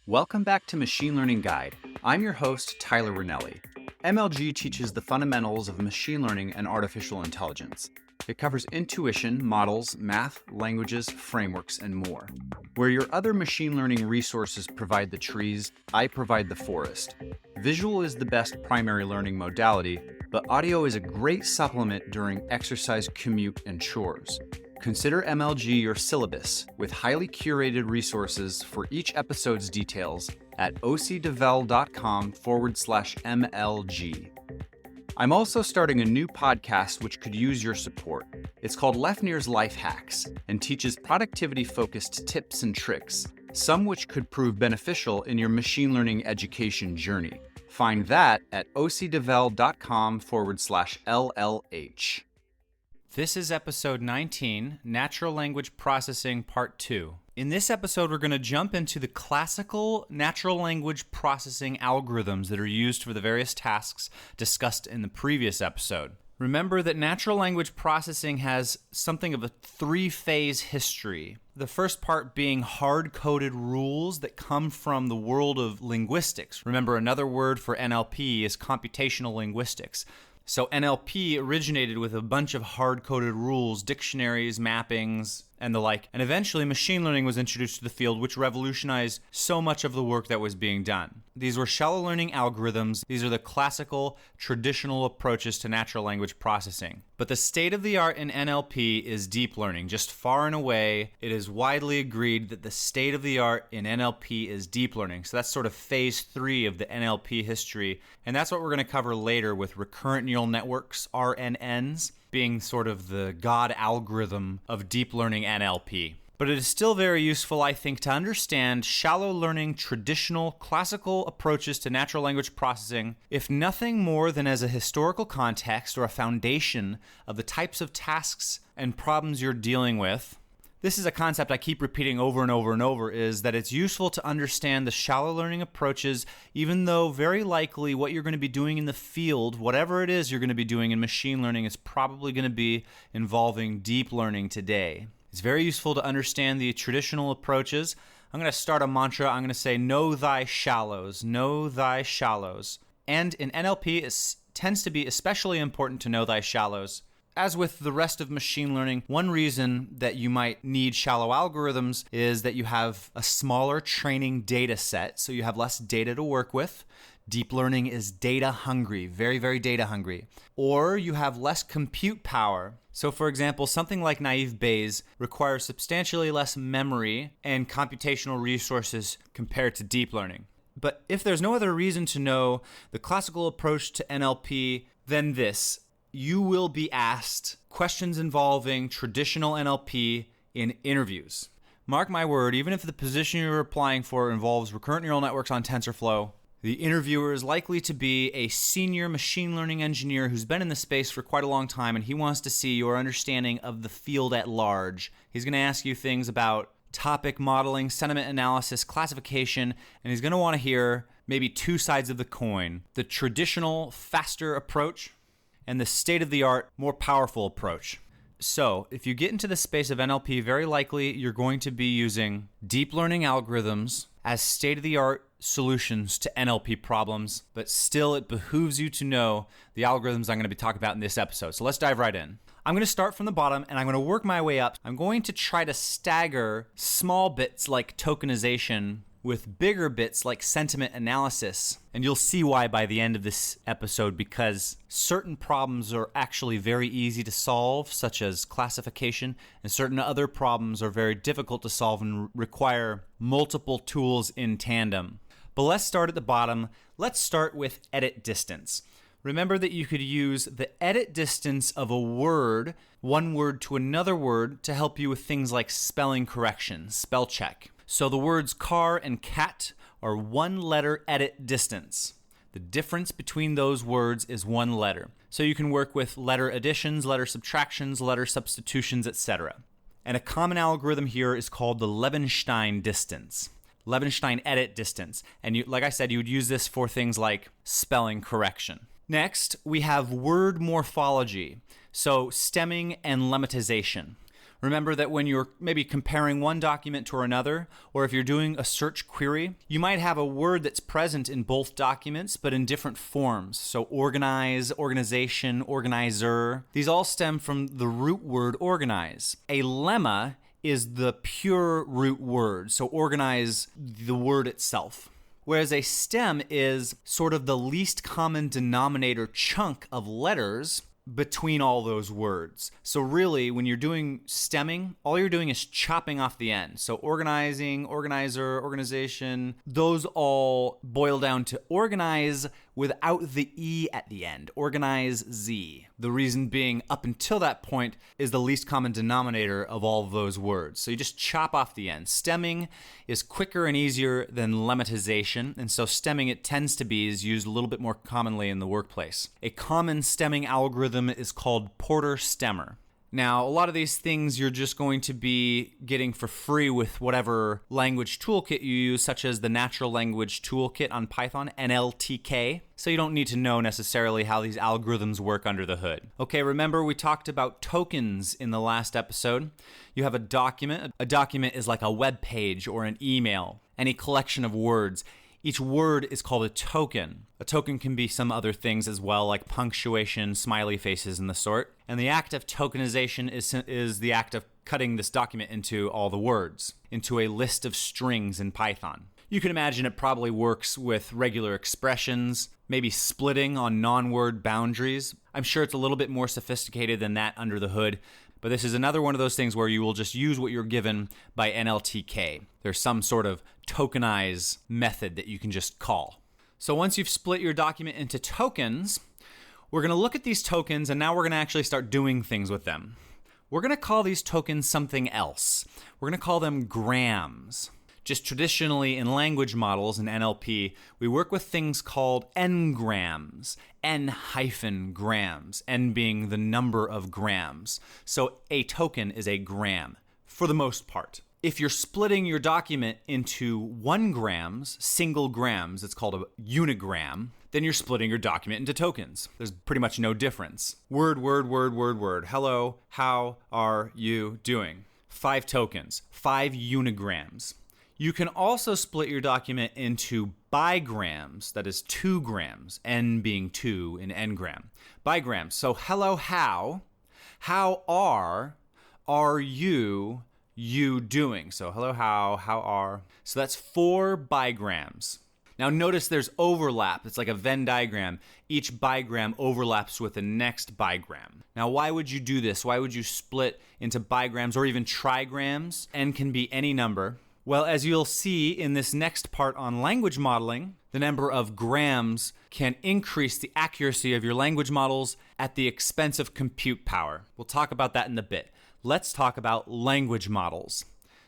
Welcome back to Machine Learning Guide. I'm your host, Tyler Ranelli. MLG teaches the fundamentals of machine learning and artificial intelligence. It covers intuition, models, math, languages, frameworks, and more. Where your other machine learning resources provide the trees, I provide the forest. Visual is the best primary learning modality, but audio is a great supplement during exercise, commute, and chores. Consider MLG your syllabus with highly curated resources for each episode's details at ocdevel.com/MLG. I'm also starting a new podcast which could use your support. It's called Lefnir's Life Hacks and teaches productivity-focused tips and tricks, some which could prove beneficial in your machine learning education journey. Find that at ocdevel.com/LLH. This is episode 19, Natural Language Processing Part 2. In this episode, we're going to jump into the classical natural language processing algorithms that are used for the various tasks discussed in the previous episode. Remember that natural language processing has something of a three-phase history. The first part being hard-coded rules that come from the world of linguistics. Remember, another word for NLP is computational linguistics. So NLP originated with a bunch of hard-coded rules, dictionaries, mappings, and the like. And eventually machine learning was introduced to the field, which revolutionized so much of the work that was being done. These were shallow learning algorithms. These are the classical, traditional approaches to natural language processing. But the state of the art in NLP is deep learning. Just far and away, it is widely agreed that the state of the art in NLP is deep learning. So that's sort of phase 3 of the NLP history. And that's what we're going to cover later with recurrent neural networks, RNNs, being sort of the god algorithm of deep learning NLP. But it is still very useful, I think, to understand shallow learning traditional classical approaches to natural language processing, if nothing more than as a historical context or a foundation of the types of tasks and problems you're dealing with. This is a concept I keep repeating over and over and over, is that it's useful to understand the shallow learning approaches, even though very likely what you're going to be doing in the field, whatever it is you're going to be doing in machine learning, is probably going to be involving deep learning today. It's very useful to understand the traditional approaches. I'm going to start a mantra. I'm going to say, know thy shallows, know thy shallows. And in NLP, it tends to be especially important to know thy shallows. As with the rest of machine learning, one reason that you might need shallow algorithms is that you have a smaller training data set, so you have less data to work with. Deep learning is data hungry, very, very data hungry. Or you have less compute power. So for example, something like naive Bayes requires substantially less memory and computational resources compared to deep learning. But if there's no other reason to know the classical approach to NLP than this, you will be asked questions involving traditional NLP in interviews. Mark my word, even if the position you're applying for involves recurrent neural networks on TensorFlow, the interviewer is likely to be a senior machine learning engineer who's been in the space for quite a long time, and he wants to see your understanding of the field at large. He's going to ask you things about topic modeling, sentiment analysis, classification, and he's going to want to hear maybe two sides of the coin. The traditional, faster approach, and the state-of-the-art, more powerful approach. So, if you get into the space of NLP, very likely you're going to be using deep learning algorithms as state-of-the-art solutions to NLP problems, but still it behooves you to know the algorithms I'm going to be talking about in this episode. So let's dive right in. I'm going to start from the bottom and I'm going to work my way up. I'm going to try to stagger small bits like tokenization with bigger bits like sentiment analysis. And you'll see why by the end of this episode, because certain problems are actually very easy to solve, such as classification, and certain other problems are very difficult to solve and require multiple tools in tandem. But let's start at the bottom. Let's start with edit distance. Remember that you could use the edit distance of a word, one word to another word, to help you with things like spelling correction, spell check. So the words car and cat are one letter edit distance. The difference between those words is one letter. So you can work with letter additions, letter subtractions, letter substitutions, etc. And a common algorithm here is called the Levenshtein distance. Levenshtein edit distance. And like I said, you would use this for things like spelling correction. Next, we have word morphology. So stemming and lemmatization. Remember that when you're maybe comparing one document to another, or if you're doing a search query, you might have a word that's present in both documents, but in different forms. So organize, organization, organizer, these all stem from the root word organize. A lemma is the pure root word, so organize the word itself. Whereas a stem is sort of the least common denominator chunk of letters between all those words. So really, when you're doing stemming, all you're doing is chopping off the end. So organizing, organizer, organization, those all boil down to organize without the E at the end. Organize Z. The reason being, up until that point, is the least common denominator of all of those words. So you just chop off the end. Stemming is quicker and easier than lemmatization, and so stemming, it tends to be, is used a little bit more commonly in the workplace. A common stemming algorithm is called Porter-Stemmer. Now, a lot of these things you're just going to be getting for free with whatever language toolkit you use, such as the Natural Language Toolkit on Python, NLTK. So you don't need to know necessarily how these algorithms work under the hood. Okay, remember we talked about tokens in the last episode. You have a document. A document is like a web page or an email, any collection of words. Each word is called a token. A token can be some other things as well, like punctuation, smiley faces, and the sort. And the act of tokenization is the act of cutting this document into all the words, into a list of strings in Python. You can imagine it probably works with regular expressions, maybe splitting on non-word boundaries. I'm sure it's a little bit more sophisticated than that under the hood, but this is another one of those things where you will just use what you're given by NLTK. There's some sort of tokenize method that you can just call. So once you've split your document into tokens, we're going to look at these tokens, and now we're going to actually start doing things with them. We're going to call these tokens something else. We're going to call them grams. Just traditionally in language models in NLP, we work with things called n-grams, n-grams, n being the number of grams. So a token is a gram, for the most part. If you're splitting your document into 1 grams, single grams, it's called a unigram, then you're splitting your document into tokens. There's pretty much no difference. Word, word, word, word, word. Hello, how are you doing? 5 tokens, 5 unigrams. You can also split your document into bigrams, that is 2 grams, n being 2 in n-gram. Bigrams, so hello, how are you doing? So hello, how are, so that's 4 bigrams. Now notice there's overlap. It's like a Venn diagram. Each bigram overlaps with the next bigram. Now why would you do this? Why would you split into bigrams or even trigrams? N can be any number. Well, as you'll see in this next part on language modeling, the number of grams can increase the accuracy of your language models at the expense of compute power. We'll talk about that in a bit. Let's talk about language models.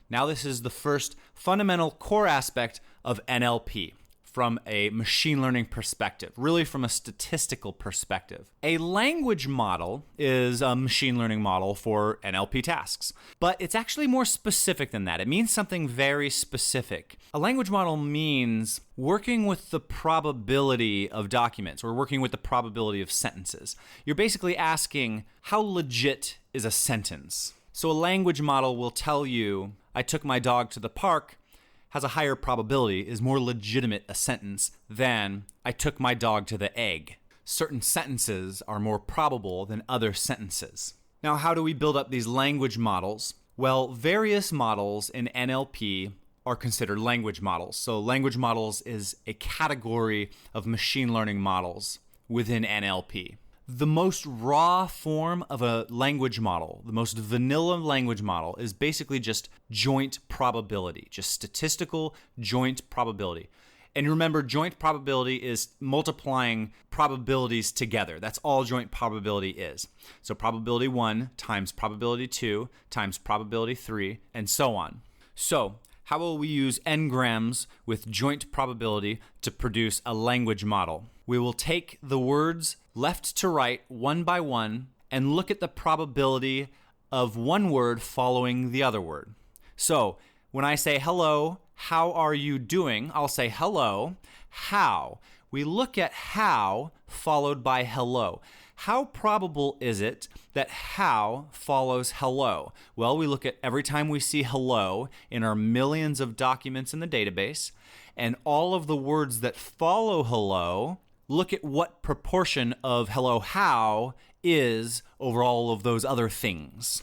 Now this is the first fundamental core aspect of NLP from a machine learning perspective, really from a statistical perspective. A language model is a machine learning model for NLP tasks, but it's actually more specific than that. It means something very specific. A language model means working with the probability of documents or working with the probability of sentences. You're basically asking, how legit is a sentence? So a language model will tell you, I took my dog to the park, has a higher probability, is more legitimate a sentence than I took my dog to the egg. Certain sentences are more probable than other sentences. Now, how do we build up these language models? Well, various models in NLP are considered language models. So language models is a category of machine learning models within NLP. The most raw form of a language model, the most vanilla language model, is basically just joint probability, just statistical joint probability. And remember, joint probability is multiplying probabilities together. That's all joint probability is. So probability 1 times probability 2 times probability 3, and so on. So how will we use n-grams with joint probability to produce a language model? We will take the words left to right, one by one, and look at the probability of one word following the other word. So when I say, hello, how are you doing? I'll say, hello, how. We look at how followed by hello. How probable is it that how follows hello? Well, we look at every time we see hello in our millions of documents in the database, and all of the words that follow hello, look at what proportion of hello how is over all of those other things.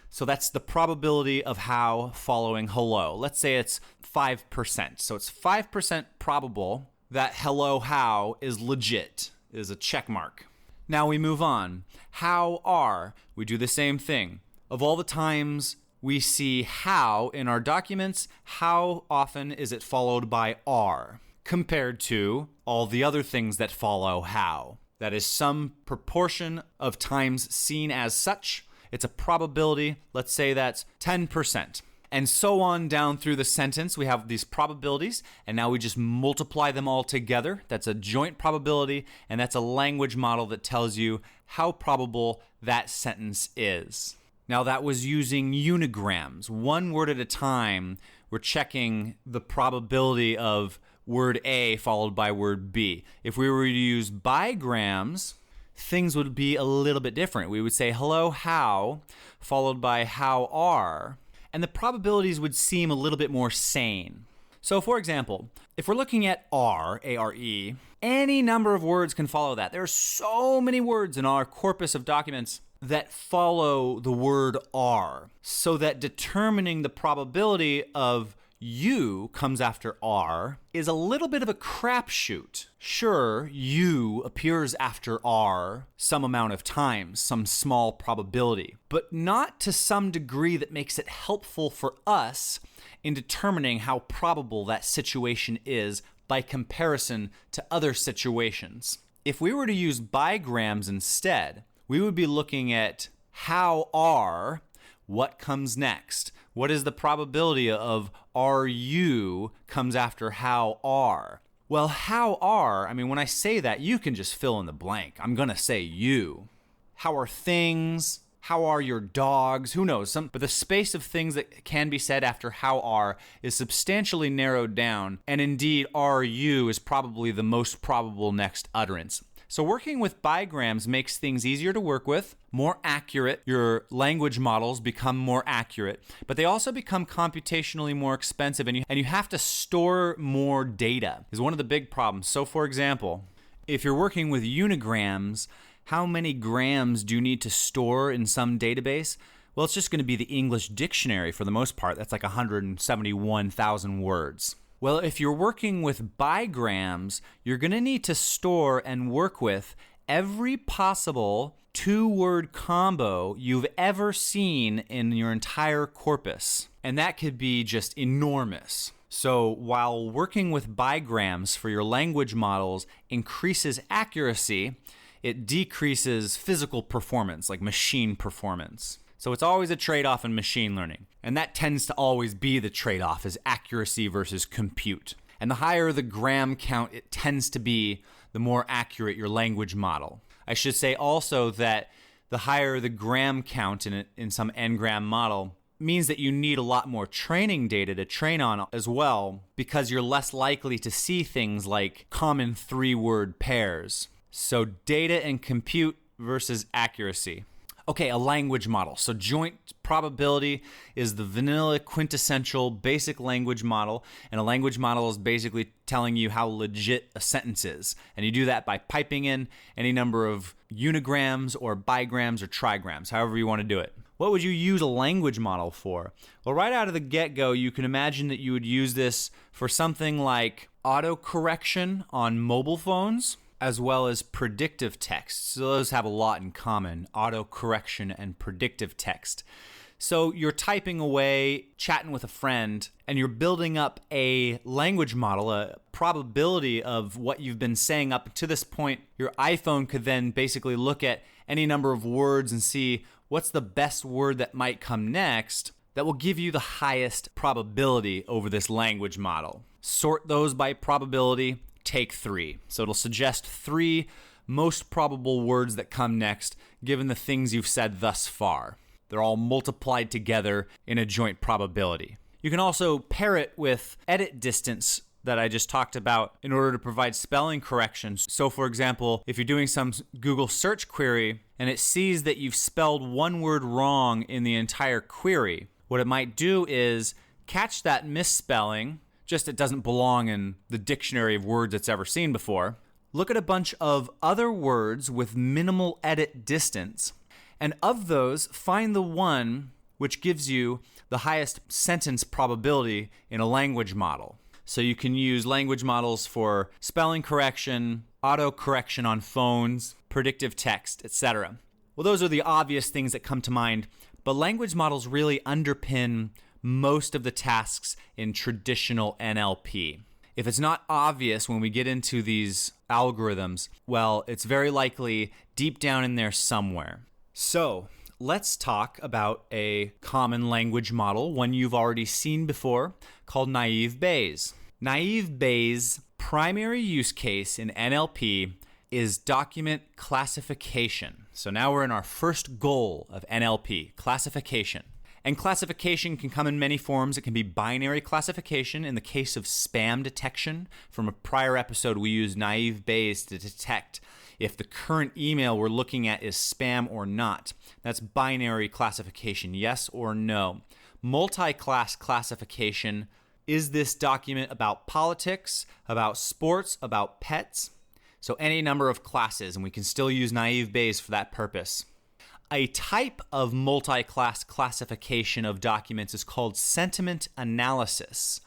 So that's the probability of how following hello. Let's say it's 5%. So it's 5% probable that hello how is legit, is a check mark. Now we move on. How are? We do the same thing. Of all the times we see how in our documents, how often is it followed by are compared to all the other things that follow how? That is some proportion of times seen as such. It's a probability. Let's say that's 10%. And so on down through the sentence, we have these probabilities, and now we just multiply them all together. That's a joint probability, and that's a language model that tells you how probable that sentence is. Now that was using unigrams. One word at a time, we're checking the probability of word A followed by word B. If we were to use bigrams, things would be a little bit different. We would say hello, how, followed by how are, and the probabilities would seem a little bit more sane. So for example, if we're looking at are, A-R-E, any number of words can follow that. There are so many words in our corpus of documents that follow the word are, so that determining the probability of you comes after are is a little bit of a crapshoot. Sure, you appears after are some amount of times, some small probability, but not to some degree that makes it helpful for us in determining how probable that situation is by comparison to other situations. If we were to use bigrams instead, we would be looking at how are, what comes next. What is the probability of are you comes after how are? Well, how are, when I say that, you can just fill in the blank. I'm going to say you. How are things? How are your dogs? Who knows? But the space of things that can be said after how are is substantially narrowed down, and indeed are you is probably the most probable next utterance. So working with bigrams makes things easier to work with, more accurate. Your language models become more accurate, but they also become computationally more expensive, and you have to store more data is one of the big problems. So for example, if you're working with unigrams, how many grams do you need to store in some database? Well, it's just going to be the English dictionary for the most part. That's like 171,000 words. Well, if you're working with bigrams, you're going to need to store and work with every possible two-word combo you've ever seen in your entire corpus. And that could be just enormous. So while working with bigrams for your language models increases accuracy, it decreases physical performance, like machine performance. So it's always a trade-off in machine learning. And that tends to always be the trade-off, is accuracy versus compute. And the higher the gram count it tends to be, the more accurate your language model. I should say also that the higher the gram count in some n-gram model means that you need a lot more training data to train on as well, because you're less likely to see things like common three-word pairs. So data and compute versus accuracy. Okay, a language model. So joint probability is the vanilla quintessential basic language model, and a language model is basically telling you how legit a sentence is. And you do that by piping in any number of unigrams or bigrams or trigrams, however you want to do it. What would you use a language model for? Well, right out of the get-go, you can imagine that you would use this for something like autocorrection on mobile phones, as well as predictive text. So those have a lot in common, autocorrection and predictive text. So you're typing away, chatting with a friend, and you're building up a language model, a probability of what you've been saying up to this point. Your iPhone could then basically look at any number of words and see what's the best word that might come next that will give you the highest probability over this language model. Sort those by probability. Take 3. So it'll suggest 3 most probable words that come next, given the things you've said thus far. They're all multiplied together in a joint probability. You can also pair it with edit distance that I just talked about in order to provide spelling corrections. So for example, if you're doing some Google search query and it sees that you've spelled one word wrong in the entire query, what it might do is catch that misspelling, just it doesn't belong in the dictionary of words it's ever seen before. Look at a bunch of other words with minimal edit distance, and of those, find the one which gives you the highest sentence probability in a language model. So you can use language models for spelling correction, auto-correction on phones, predictive text, etc. Well, those are the obvious things that come to mind, but language models really underpin most of the tasks in traditional NLP. If it's not obvious when we get into these algorithms, well, it's very likely deep down in there somewhere. So let's talk about a common language model, one you've already seen before, called naive Bayes. Naive Bayes' primary use case in NLP is document classification. So now we're in our first goal of NLP, classification. And classification can come in many forms. It can be binary classification in the case of spam detection. From a prior episode, we used naive Bayes to detect if the current email we're looking at is spam or not. That's binary classification, yes or no. Multi-class classification: is this document about politics, about sports, about pets? So any number of classes, and we can still use naive Bayes for that purpose. A type of multi-class classification of documents is called sentiment analysis.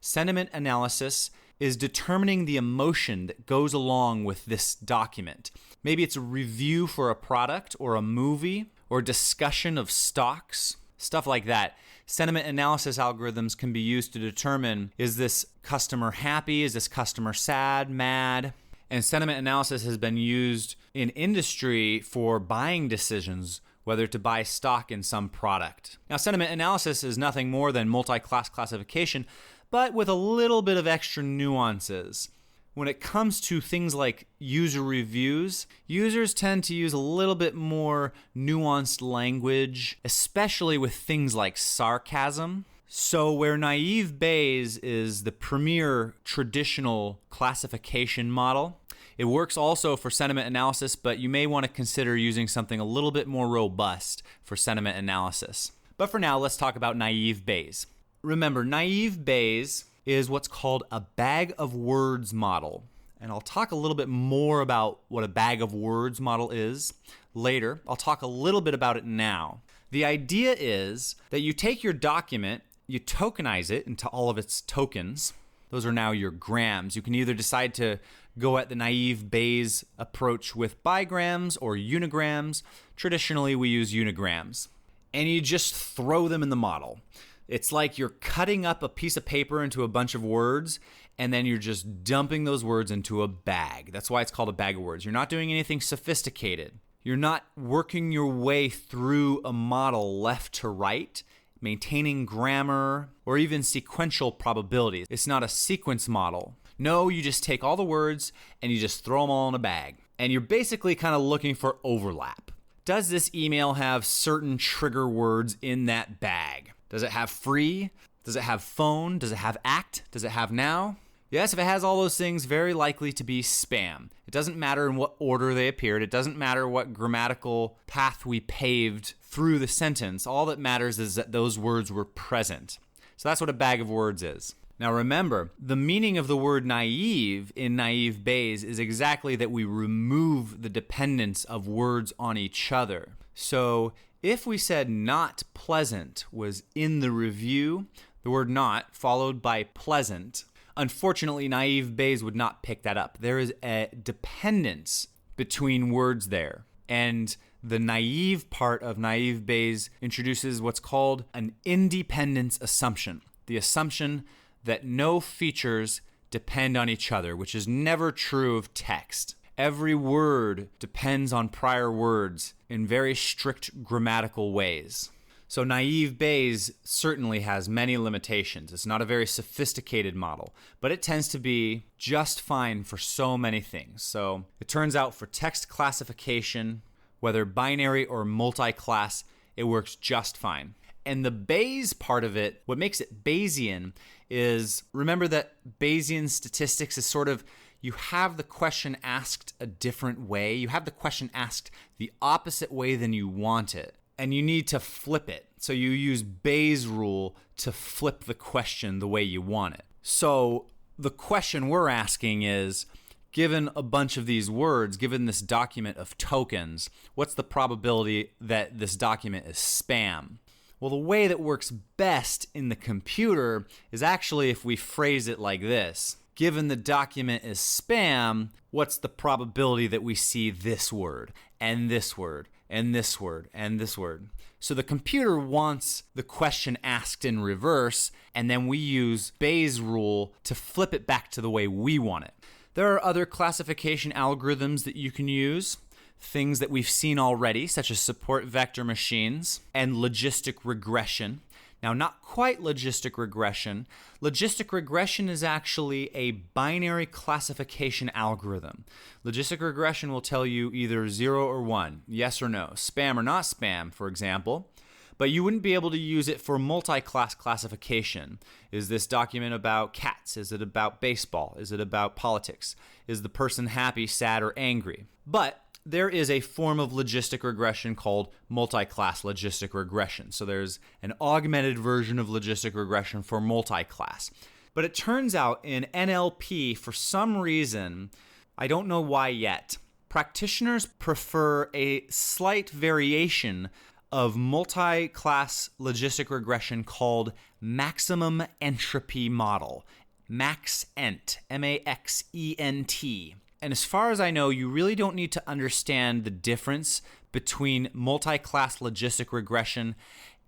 Sentiment analysis is determining the emotion that goes along with this document. Maybe it's a review for a product or a movie or discussion of stocks, stuff like that. Sentiment analysis algorithms can be used to determine, is this customer happy? Is this customer sad, mad? And sentiment analysis has been used in industry for buying decisions, whether to buy stock in some product. Now, sentiment analysis is nothing more than multi-class classification, but with a little bit of extra nuances. When it comes to things like user reviews, users tend to use a little bit more nuanced language, especially with things like sarcasm. So where naive Bayes is the premier traditional classification model, it works also for sentiment analysis, but you may want to consider using something a little bit more robust for sentiment analysis. But for now, let's talk about naive Bayes. Remember, naive Bayes is what's called a bag of words model. And I'll talk a little bit more about what a bag of words model is later. I'll talk a little bit about it now. The idea is that you take your document, you tokenize it into all of its tokens. Those are now your grams. You can either decide to go at the naive Bayes approach with bigrams or unigrams. Traditionally, we use unigrams. And you just throw them in the model. It's like you're cutting up a piece of paper into a bunch of words, and then you're just dumping those words into a bag. That's why it's called a bag of words. You're not doing anything sophisticated. You're not working your way through a model left to right, maintaining grammar or even sequential probabilities. It's not a sequence model. No, you just take all the words and you just throw them all in a bag. And you're basically kind of looking for overlap. Does this email have certain trigger words in that bag? Does it have free? Does it have phone? Does it have act? Does it have now? Yes, if it has all those things, very likely to be spam. It doesn't matter in what order they appeared. It doesn't matter what grammatical path we paved through the sentence. All that matters is that those words were present. So that's what a bag of words is. Now remember, the meaning of the word naive in naive Bayes is exactly that we remove the dependence of words on each other. So if we said not pleasant was in the review, the word not followed by pleasant, unfortunately, naive Bayes would not pick that up. There is a dependence between words there. And the naive part of naive Bayes introduces what's called an independence assumption. The assumption that no features depend on each other, which is never true of text. Every word depends on prior words in very strict grammatical ways. So naive Bayes certainly has many limitations. It's not a very sophisticated model, but it tends to be just fine for so many things. So it turns out for text classification, whether binary or multi-class, it works just fine. And the Bayes part of it, what makes it Bayesian is, remember that Bayesian statistics is sort of, you have the question asked a different way. You have the question asked the opposite way than you want it. And you need to flip it. So you use Bayes' rule to flip the question the way you want it. So the question we're asking is, given a bunch of these words, given this document of tokens, what's the probability that this document is spam? Well, the way that works best in the computer is actually if we phrase it like this. Given the document is spam, what's the probability that we see this word, and this word, and this word, and this word? So the computer wants the question asked in reverse, and then we use Bayes' rule to flip it back to the way we want it. There are other classification algorithms that you can use, things that we've seen already, such as support vector machines and logistic regression. Now, not quite logistic regression. Logistic regression is actually a binary classification algorithm. Logistic regression will tell you either 0 or 1, yes or no, spam or not spam, for example. But you wouldn't be able to use it for multi-class classification. Is this document about cats? Is it about baseball? Is it about politics? Is the person happy, sad, or angry? But there is a form of logistic regression called multi-class logistic regression. So there's an augmented version of logistic regression for multi-class. But it turns out in NLP, for some reason, I don't know why yet, practitioners prefer a slight variation of multi-class logistic regression called maximum entropy model, MaxEnt, M-A-X-E-N-T. And as far as I know, you really don't need to understand the difference between multi-class logistic regression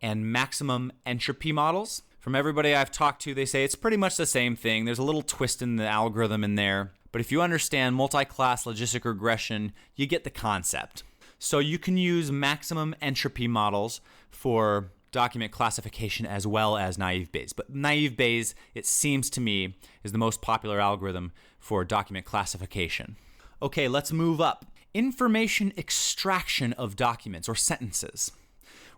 and maximum entropy models. From everybody I've talked to, they say it's pretty much the same thing. There's a little twist in the algorithm in there. But if you understand multi-class logistic regression, you get the concept. So you can use maximum entropy models for document classification as well as naive Bayes. But naive Bayes, it seems to me, is the most popular algorithm for document classification. Okay, let's move up. Information extraction of documents or sentences.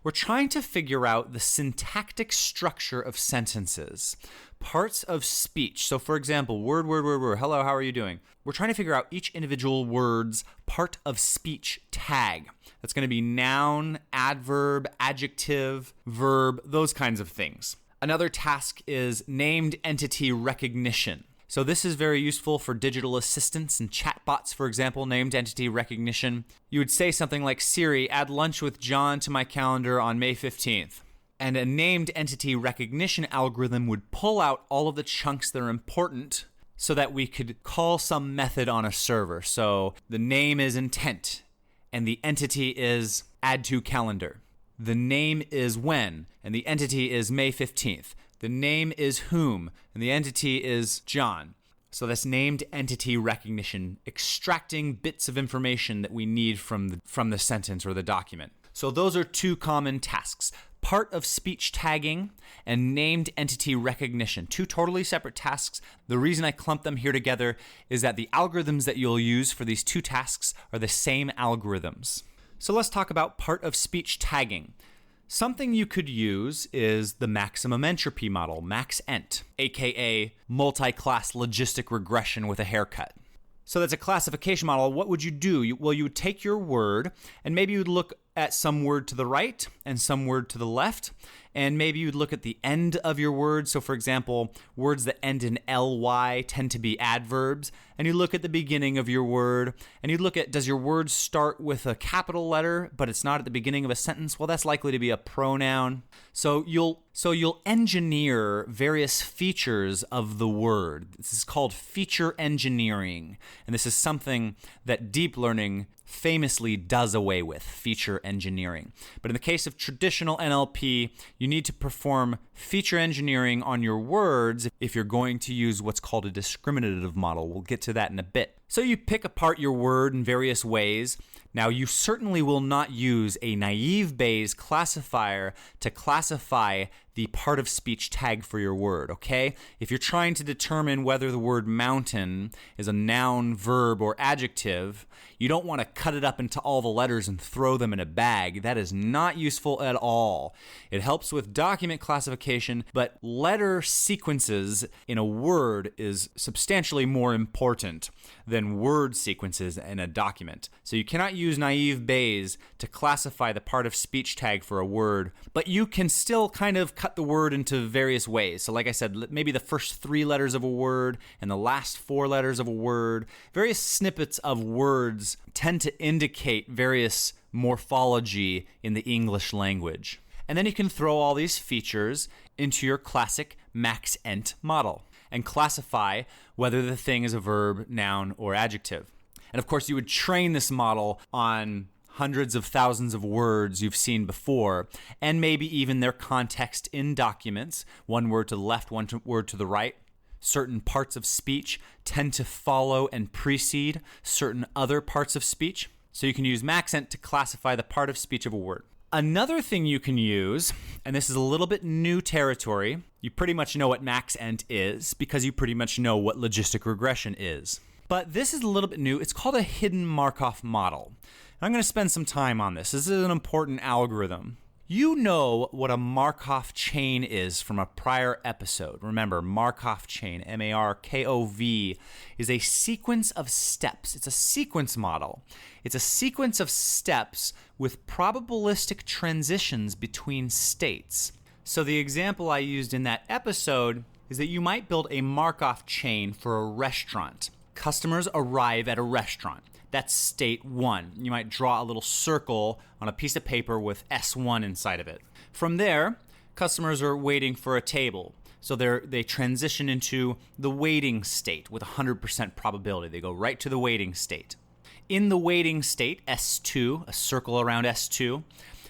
We're trying to figure out the syntactic structure of sentences, parts of speech. So for example, word, hello, how are you doing? We're trying to figure out each individual word's part of speech tag. That's going to be noun, adverb, adjective, verb, those kinds of things. Another task is named entity recognition. So this is very useful for digital assistants and chatbots, for example, named entity recognition. You would say something like, Siri, add lunch with John to my calendar on May 15th. And a named entity recognition algorithm would pull out all of the chunks that are important so that we could call some method on a server. So the name is intent, and the entity is add to calendar. The name is when, and the entity is May 15th. The name is whom, and the entity is John. So that's named entity recognition, extracting bits of information that we need from the sentence or the document. So those are two common tasks. Part of speech tagging and named entity recognition. Two totally separate tasks. The reason I clump them here together is that the algorithms that you'll use for these two tasks are the same algorithms. So let's talk about part of speech tagging. Something you could use is the maximum entropy model, MaxEnt, aka multi-class logistic regression with a haircut. So that's a classification model. What would you do? You would take your word and maybe you would look at some word to the right and some word to the left, and maybe you'd look at the end of your word. So for example, words that end in ly tend to be adverbs, and you look at the beginning of your word and you look at, does your word start with a capital letter but it's not at the beginning of a sentence? Well, that's likely to be a pronoun. So you'll engineer various features of the word. This is called feature engineering, and this is something that deep learning famously does away with, feature engineering. But in the case of traditional NLP, you need to perform feature engineering on your words if you're going to use what's called a discriminative model. We'll get to that in a bit. So you pick apart your word in various ways. Now, you certainly will not use a naive Bayes classifier to classify the part of speech tag for your word, okay? If you're trying to determine whether the word mountain is a noun, verb, or adjective, you don't want to cut it up into all the letters and throw them in a bag. That is not useful at all. It helps with document classification, but letter sequences in a word is substantially more important than word sequences in a document. So you cannot use naive Bayes to classify the part of speech tag for a word, but you can still kind of cut the word into various ways. So like I said, maybe the first 3 letters of a word and the last 4 letters of a word. Various snippets of words tend to indicate various morphology in the English language. And then you can throw all these features into your classic max-ent model and classify whether the thing is a verb, noun, or adjective. And of course, you would train this model on hundreds of thousands of words you've seen before, and maybe even their context in documents, one word to the left, one word to the right. Certain parts of speech tend to follow and precede certain other parts of speech. So you can use maxent to classify the part of speech of a word. Another thing you can use, and this is a little bit new territory, you pretty much know what maxent is because you pretty much know what logistic regression is. But this is a little bit new. It's called a hidden Markov model. I'm going to spend some time on this. This is an important algorithm. You know what a Markov chain is from a prior episode. Remember, Markov chain, M-A-R-K-O-V, is a sequence of steps. It's a sequence model. It's a sequence of steps with probabilistic transitions between states. So the example I used in that episode is that you might build a Markov chain for a restaurant. Customers arrive at a restaurant. That's state 1. You might draw a little circle on a piece of paper with S1 inside of it. From there, customers are waiting for a table. So they transition into the waiting state with 100% probability. They go right to the waiting state. In the waiting state, S2, a circle around S2,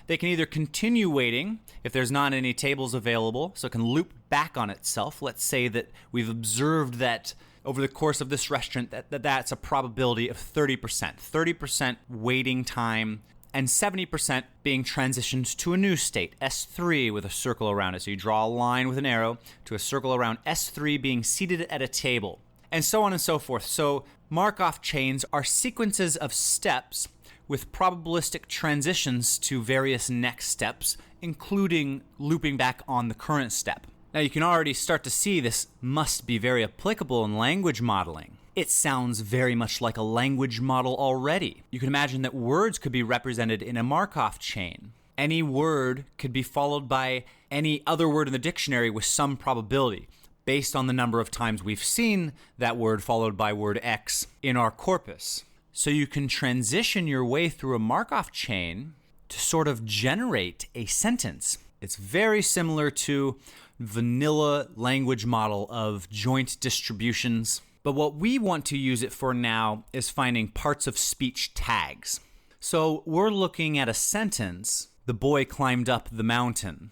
they can either continue waiting if there's not any tables available, so it can loop back on itself. Let's say that we've observed that over the course of this restaurant, that's a probability of 30%. 30% waiting time and 70% being transitioned to a new state, S3 with a circle around it. So you draw a line with an arrow to a circle around S3 being seated at a table, and so on and so forth. So Markov chains are sequences of steps with probabilistic transitions to various next steps, including looping back on the current step. Now you can already start to see this must be very applicable in language modeling. It sounds very much like a language model already. You can imagine that words could be represented in a Markov chain. Any word could be followed by any other word in the dictionary with some probability, based on the number of times we've seen that word followed by word X in our corpus. So you can transition your way through a Markov chain to sort of generate a sentence. It's very similar to vanilla language model of joint distributions. But what we want to use it for now is finding parts of speech tags. So we're looking at a sentence, the boy climbed up the mountain.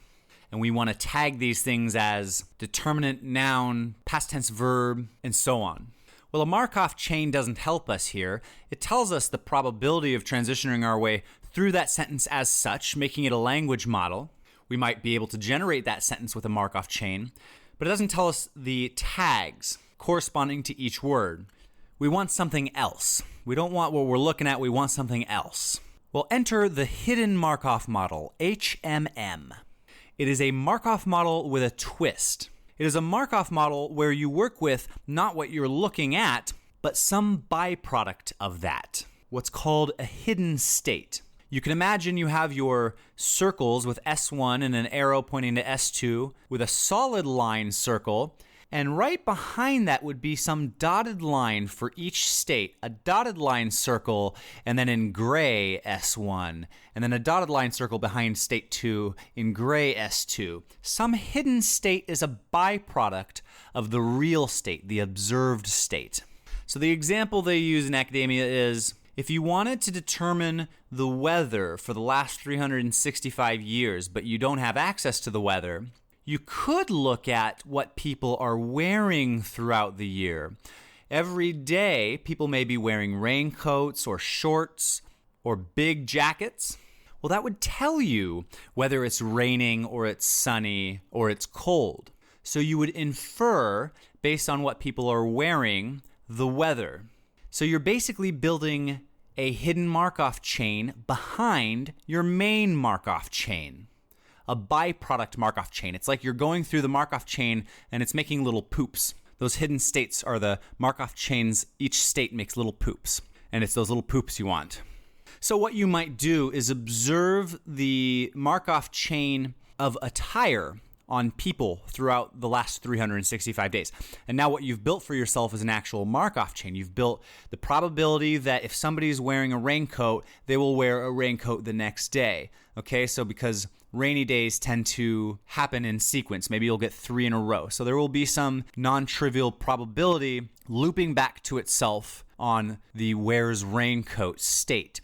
And we want to tag these things as determinant, noun, past tense verb, and so on. Well, a Markov chain doesn't help us here. It tells us the probability of transitioning our way through that sentence as such, making it a language model. We might be able to generate that sentence with a Markov chain, but it doesn't tell us the tags corresponding to each word. We want something else. We don't want what we're looking at, we want something else. Well, enter the hidden Markov model, HMM. It is a Markov model with a twist. It is a Markov model where you work with not what you're looking at, but some byproduct of that, what's called a hidden state. You can imagine you have your circles with S1 and an arrow pointing to S2 with a solid line circle, and right behind that would be some dotted line for each state, a dotted line circle, and then in gray S1, and then a dotted line circle behind state 2 in gray S2. Some hidden state is a byproduct of the real state, the observed state. So the example they use in academia is, if you wanted to determine the weather for the last 365 years, but you don't have access to the weather, you could look at what people are wearing throughout the year. Every day, people may be wearing raincoats or shorts or big jackets. Well, that would tell you whether it's raining or it's sunny or it's cold. So you would infer, based on what people are wearing, the weather. So you're basically building a hidden Markov chain behind your main Markov chain, a byproduct Markov chain. It's like you're going through the Markov chain and it's making little poops. Those hidden states are the Markov chains. Each state makes little poops, and it's those little poops you want. So what you might do is observe the Markov chain of attire on people throughout the last 365 days. And now what you've built for yourself is an actual Markov chain. You've built the probability that if somebody's wearing a raincoat, they will wear a raincoat the next day. Okay, so because rainy days tend to happen in sequence, maybe you'll get 3 in a row. So there will be some non-trivial probability looping back to itself on the wears raincoat state.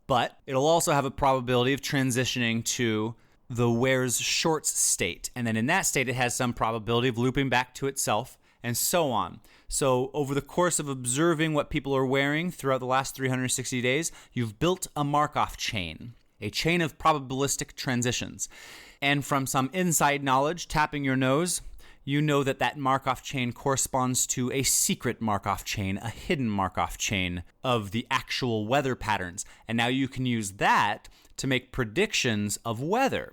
But it'll also have a probability of transitioning to the wears shorts state. And then in that state, it has some probability of looping back to itself, and so on. So over the course of observing what people are wearing throughout the last 360 days, you've built a Markov chain, a chain of probabilistic transitions. And from some inside knowledge, tapping your nose, you know that that Markov chain corresponds to a secret Markov chain, a hidden Markov chain of the actual weather patterns. And now you can use that to make predictions of weather.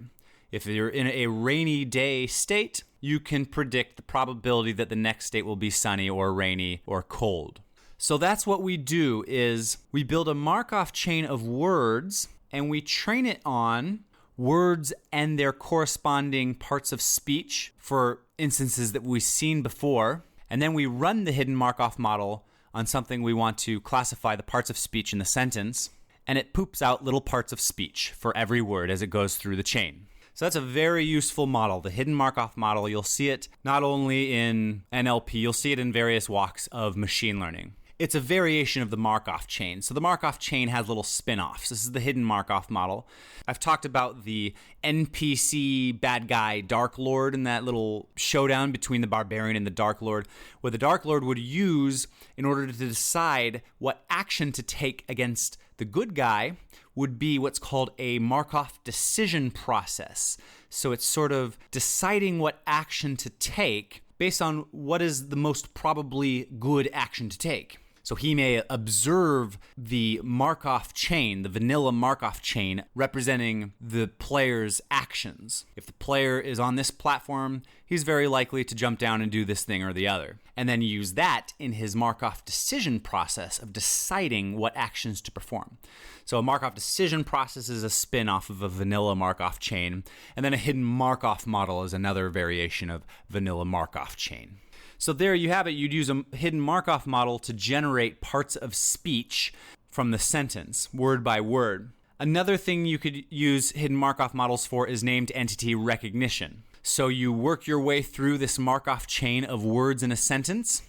If you're in a rainy day state, you can predict the probability that the next state will be sunny or rainy or cold. So that's what we do, is we build a Markov chain of words and we train it on words and their corresponding parts of speech for instances that we've seen before. And then we run the hidden Markov model on something we want to classify the parts of speech in the sentence, and it poops out little parts of speech for every word as it goes through the chain. So that's a very useful model, the hidden Markov model. You'll see it not only in NLP, you'll see it in various walks of machine learning. It's a variation of the Markov chain. So the Markov chain has little spin-offs. This is the hidden Markov model. I've talked about the NPC bad guy Dark Lord in that little showdown between the barbarian and the Dark Lord, where the Dark Lord would use, in order to decide what action to take against the good guy, would be what's called a Markov decision process. So it's sort of deciding what action to take based on what is the most probably good action to take. So he may observe the Markov chain, the vanilla Markov chain, representing the player's actions. If the player is on this platform, he's very likely to jump down and do this thing or the other. And then use that in his Markov decision process of deciding what actions to perform. So a Markov decision process is a spin-off of a vanilla Markov chain. And then a hidden Markov model is another variation of vanilla Markov chain. So there you have it. You'd use a hidden Markov model to generate parts of speech from the sentence, word by word. Another thing you could use hidden Markov models for is named entity recognition. So you work your way through this Markov chain of words in a sentence,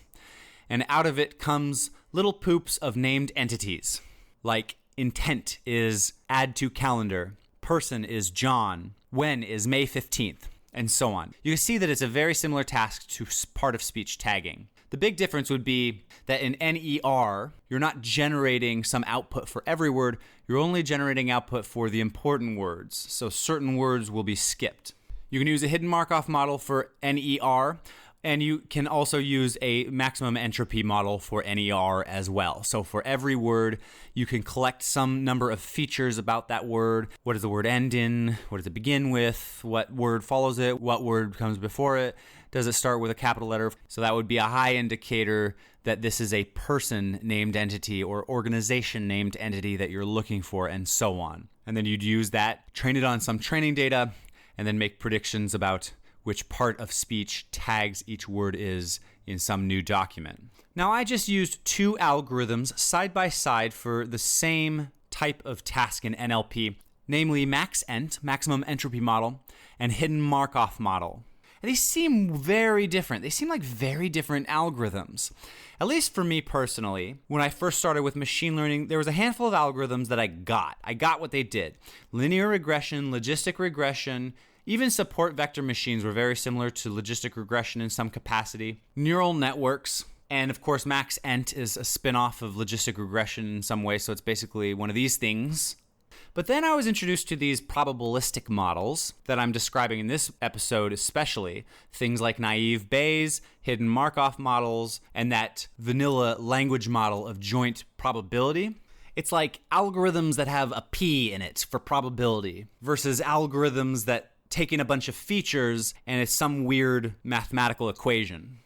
and out of it comes little poops of named entities. Like intent is add to calendar, person is John, when is May 15th. And so on. You can see that it's a very similar task to part of speech tagging. The big difference would be that in NER, you're not generating some output for every word, you're only generating output for the important words. So certain words will be skipped. You can use a hidden Markov model for NER, and you can also use a maximum entropy model for NER as well. So for every word, you can collect some number of features about that word. What does the word end in? What does it begin with? What word follows it? What word comes before it? Does it start with a capital letter? So that would be a high indicator that this is a person named entity or organization named entity that you're looking for, and so on. And then you'd use that, train it on some training data, and then make predictions about which part of speech tags each word is in some new document. Now, I just used 2 algorithms side by side for the same type of task in NLP, namely MaxEnt, maximum entropy model, and hidden Markov model. And these seem very different. They seem like very different algorithms. At least for me personally, when I first started with machine learning, there was a handful of algorithms that I got. I got what they did. Linear regression, logistic regression, even support vector machines were very similar to logistic regression in some capacity. Neural networks And of course, MaxEnt is a spin-off of logistic regression in some way, so it's basically one of these things. But then I was introduced to these probabilistic models that I'm describing in this episode especially, things like naive Bayes, hidden Markov models, and that vanilla language model of joint probability. It's like algorithms that have a P in it for probability versus algorithms that take in a bunch of features and it's some weird mathematical equation.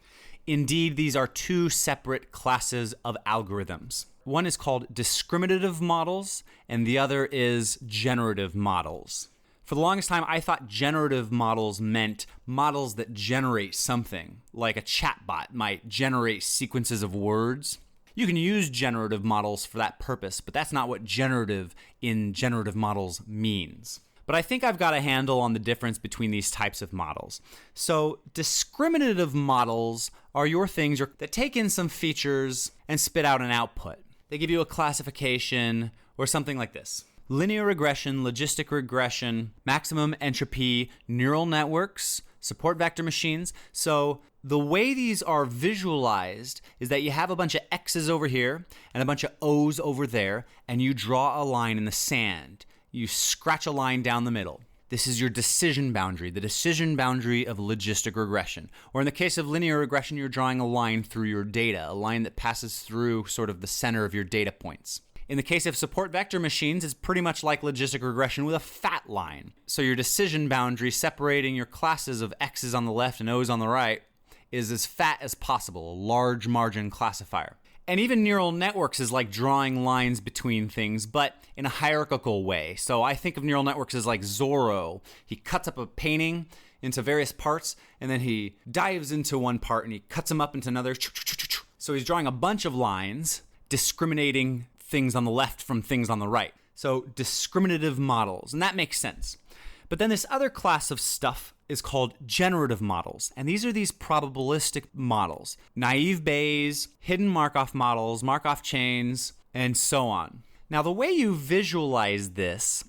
Indeed, these are two separate classes of algorithms. One is called discriminative models, and the other is generative models. For the longest time, I thought generative models meant models that generate something, like a chatbot might generate sequences of words. You can use generative models for that purpose, but that's not what generative in generative models means. But I think I've got a handle on the difference between these types of models. So discriminative models are your things that take in some features and spit out an output. They give you a classification or something like this. Linear regression, logistic regression, maximum entropy, neural networks, support vector machines. So the way these are visualized is that you have a bunch of X's over here and a bunch of O's over there, and you draw a line in the sand. You scratch a line down the middle. This is your decision boundary, the decision boundary of logistic regression. Or in the case of linear regression, you're drawing a line through your data, a line that passes through sort of the center of your data points. In the case of support vector machines, it's pretty much like logistic regression with a fat line. So your decision boundary separating your classes of X's on the left and O's on the right is as fat as possible, a large margin classifier. And even neural networks is like drawing lines between things, but in a hierarchical way. So I think of neural networks as like Zorro. He cuts up a painting into various parts, and then he dives into one part and he cuts them up into another. So he's drawing a bunch of lines, discriminating things on the left from things on the right. So discriminative models, and that makes sense. But then this other class of stuff is called generative models. And these are these probabilistic models. Naive Bayes, hidden Markov models, Markov chains, and so on. Now, the way you visualize this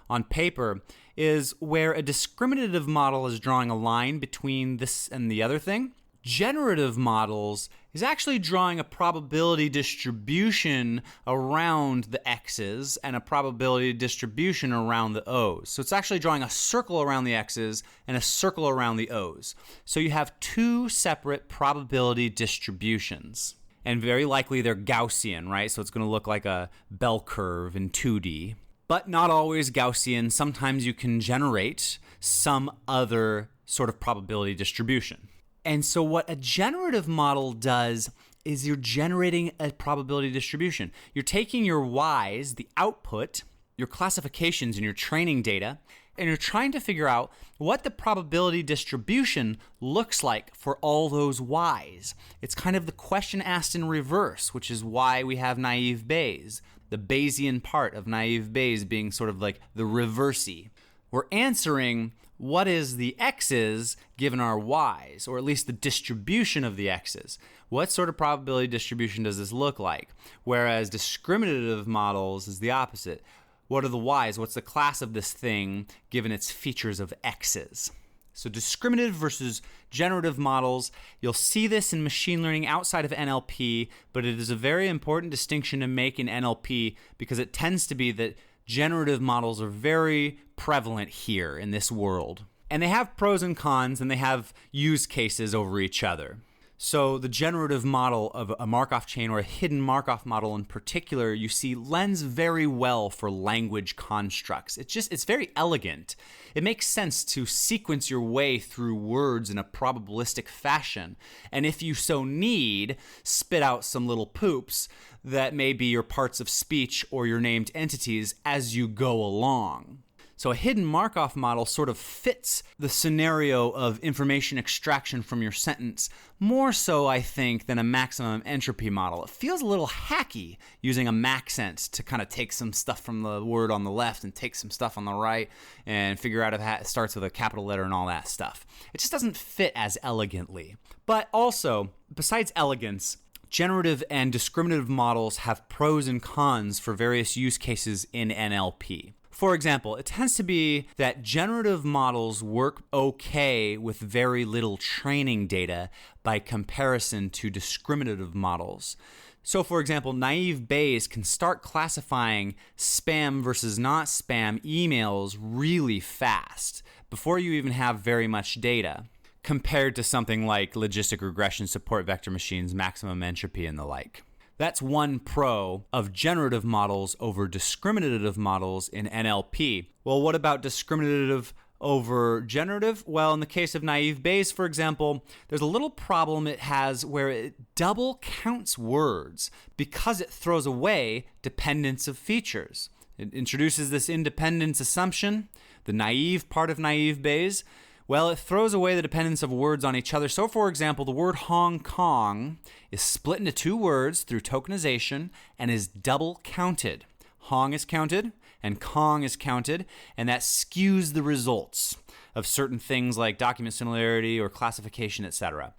on paper is where a discriminative model is drawing a line between this and the other thing. Generative models is actually drawing a probability distribution around the X's and a probability distribution around the O's. So it's actually drawing a circle around the X's and a circle around the O's. So you have two separate probability distributions. And very likely they're Gaussian, right? So it's going to look like a bell curve in 2D. But not always Gaussian. Sometimes you can generate some other sort of probability distribution. And so what a generative model does is you're generating a probability distribution. You're taking your Y's, the output, your classifications and your training data, and you're trying to figure out what the probability distribution looks like for all those Y's. It's kind of the question asked in reverse, which is why we have naive Bayes, the Bayesian part of naive Bayes being sort of like the reversey. We're answering what is the X's given our Y's, or at least the distribution of the X's. What sort of probability distribution does this look like? Whereas discriminative models is the opposite. What are the Y's? What's the class of this thing given its features of X's? So discriminative versus generative models, you'll see this in machine learning outside of NLP, but it is a very important distinction to make in NLP because it tends to be that generative models are very prevalent here in this world. And they have pros and cons, and they have use cases over each other. So the generative model of a Markov chain, or a hidden Markov model in particular, you see lends very well for language constructs. It's very elegant. It makes sense to sequence your way through words in a probabilistic fashion. And if you so need, spit out some little poops that may be your parts of speech or your named entities as you go along. So a hidden Markov model sort of fits the scenario of information extraction from your sentence more so, I think, than a maximum entropy model. It feels a little hacky using a maxent to kind of take some stuff from the word on the left and take some stuff on the right and figure out if it starts with a capital letter and all that stuff. It just doesn't fit as elegantly. But also, besides elegance, generative and discriminative models have pros and cons for various use cases in NLP. For example, it tends to be that generative models work okay with very little training data by comparison to discriminative models. So for example, naive Bayes can start classifying spam versus not spam emails really fast before you even have very much data, compared to something like logistic regression, support vector machines, maximum entropy, and the like. That's one pro of generative models over discriminative models in NLP. Well, what about discriminative over generative? Well, in the case of naive Bayes, for example, there's a little problem it has where it double counts words because it throws away dependence of features. It introduces this independence assumption, the naive part of naive Bayes. Well, it throws away the dependence of words on each other. So, for example, the word Hong Kong is split into two words through tokenization and is double counted. Hong is counted and Kong is counted, and that skews the results of certain things like document similarity or classification, etc.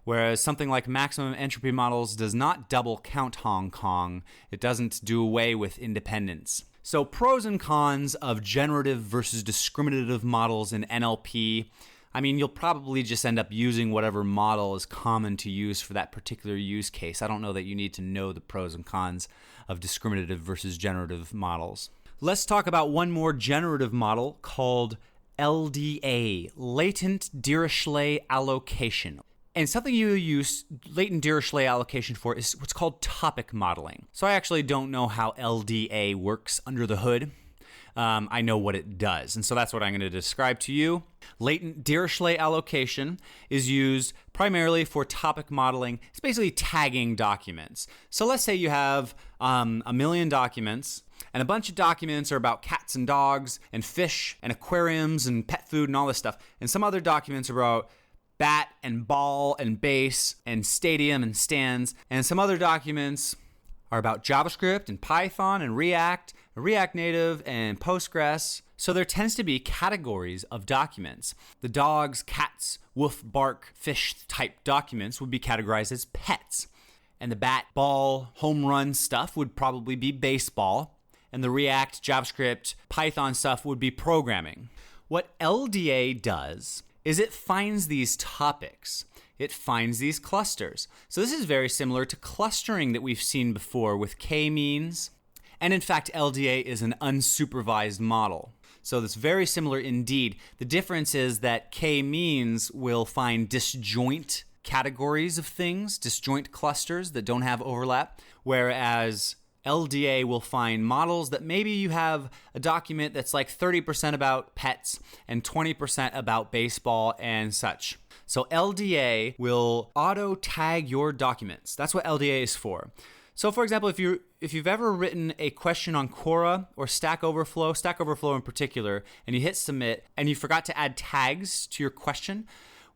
Whereas something like maximum entropy models does not double count Hong Kong. It doesn't do away with independence. So pros and cons of generative versus discriminative models in NLP. I mean, you'll probably just end up using whatever model is common to use for that particular use case. I don't know that you need to know the pros and cons of discriminative versus generative models. Let's talk about one more generative model called LDA, latent Dirichlet allocation. And something you use latent Dirichlet allocation for is what's called topic modeling. So I actually don't know how LDA works under the hood. I know what it does, and so that's what I'm going to describe to you. Latent Dirichlet allocation is used primarily for topic modeling. It's basically tagging documents. So let's say you have a million documents, and a bunch of documents are about cats and dogs and fish and aquariums and pet food and all this stuff. And some other documents are about bat and ball and base and stadium and stands. And some other documents are about JavaScript and Python and React Native and Postgres. So there tends to be categories of documents. The dogs, cats, wolf, bark, fish type documents would be categorized as pets. And the bat, ball, home run stuff would probably be baseball. And the React, JavaScript, Python stuff would be programming. What LDA does is it finds these topics. It finds these clusters. So this is very similar to clustering that we've seen before with k-means. And in fact, LDA is an unsupervised model. So that's very similar indeed. The difference is that k-means will find disjoint categories of things, disjoint clusters that don't have overlap, whereas LDA will find models that maybe you have a document that's like 30% about pets and 20% about baseball and such. So LDA will auto tag your documents. That's what LDA is for. So for example, if you've ever written a question on Quora or Stack Overflow in particular, and you hit submit and you forgot to add tags to your question,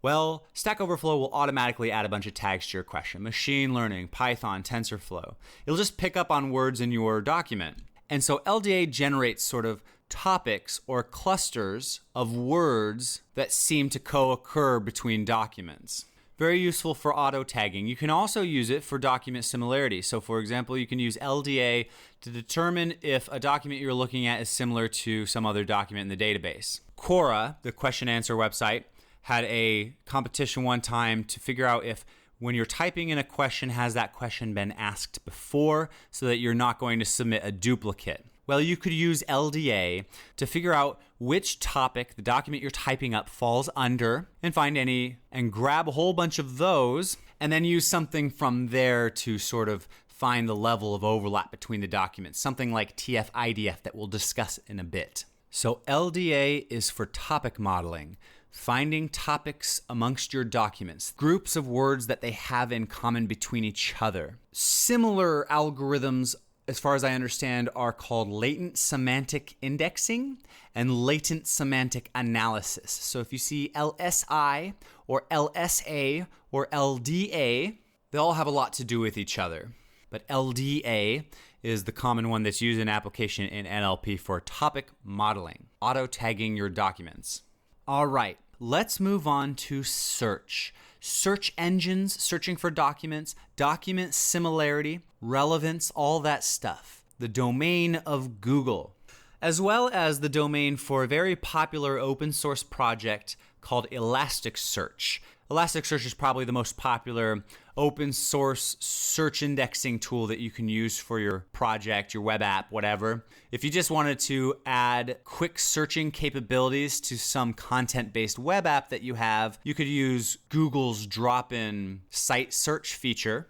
well, Stack Overflow will automatically add a bunch of tags to your question. Machine learning, Python, TensorFlow. It'll just pick up on words in your document. And so LDA generates sort of topics or clusters of words that seem to co-occur between documents. Very useful for auto tagging. You can also use it for document similarity. So for example, you can use LDA to determine if a document you're looking at is similar to some other document in the database. Quora, the question answer website, had a competition one time to figure out if when you're typing in a question, has that question been asked before so that you're not going to submit a duplicate. Well, you could use LDA to figure out which topic the document you're typing up falls under and find any and grab a whole bunch of those and then use something from there to sort of find the level of overlap between the documents, something like TF-IDF that we'll discuss in a bit. So LDA is for topic modeling. Finding topics amongst your documents, groups of words that they have in common between each other. Similar algorithms, as far as I understand, are called latent semantic indexing and latent semantic analysis. So if you see LSI or LSA or LDA, they all have a lot to do with each other. But LDA is the common one that's used in application in NLP for topic modeling, auto-tagging your documents. All right, let's move on to search. Search engines, searching for documents, document similarity, relevance, all that stuff. The domain of Google. as well as the domain for a very popular open source project called Elasticsearch. Elasticsearch is probably the most popular open source search indexing tool that you can use for your project, your web app, whatever. If you just wanted to add quick searching capabilities to some content-based web app that you have, you could use Google's drop-in site search feature.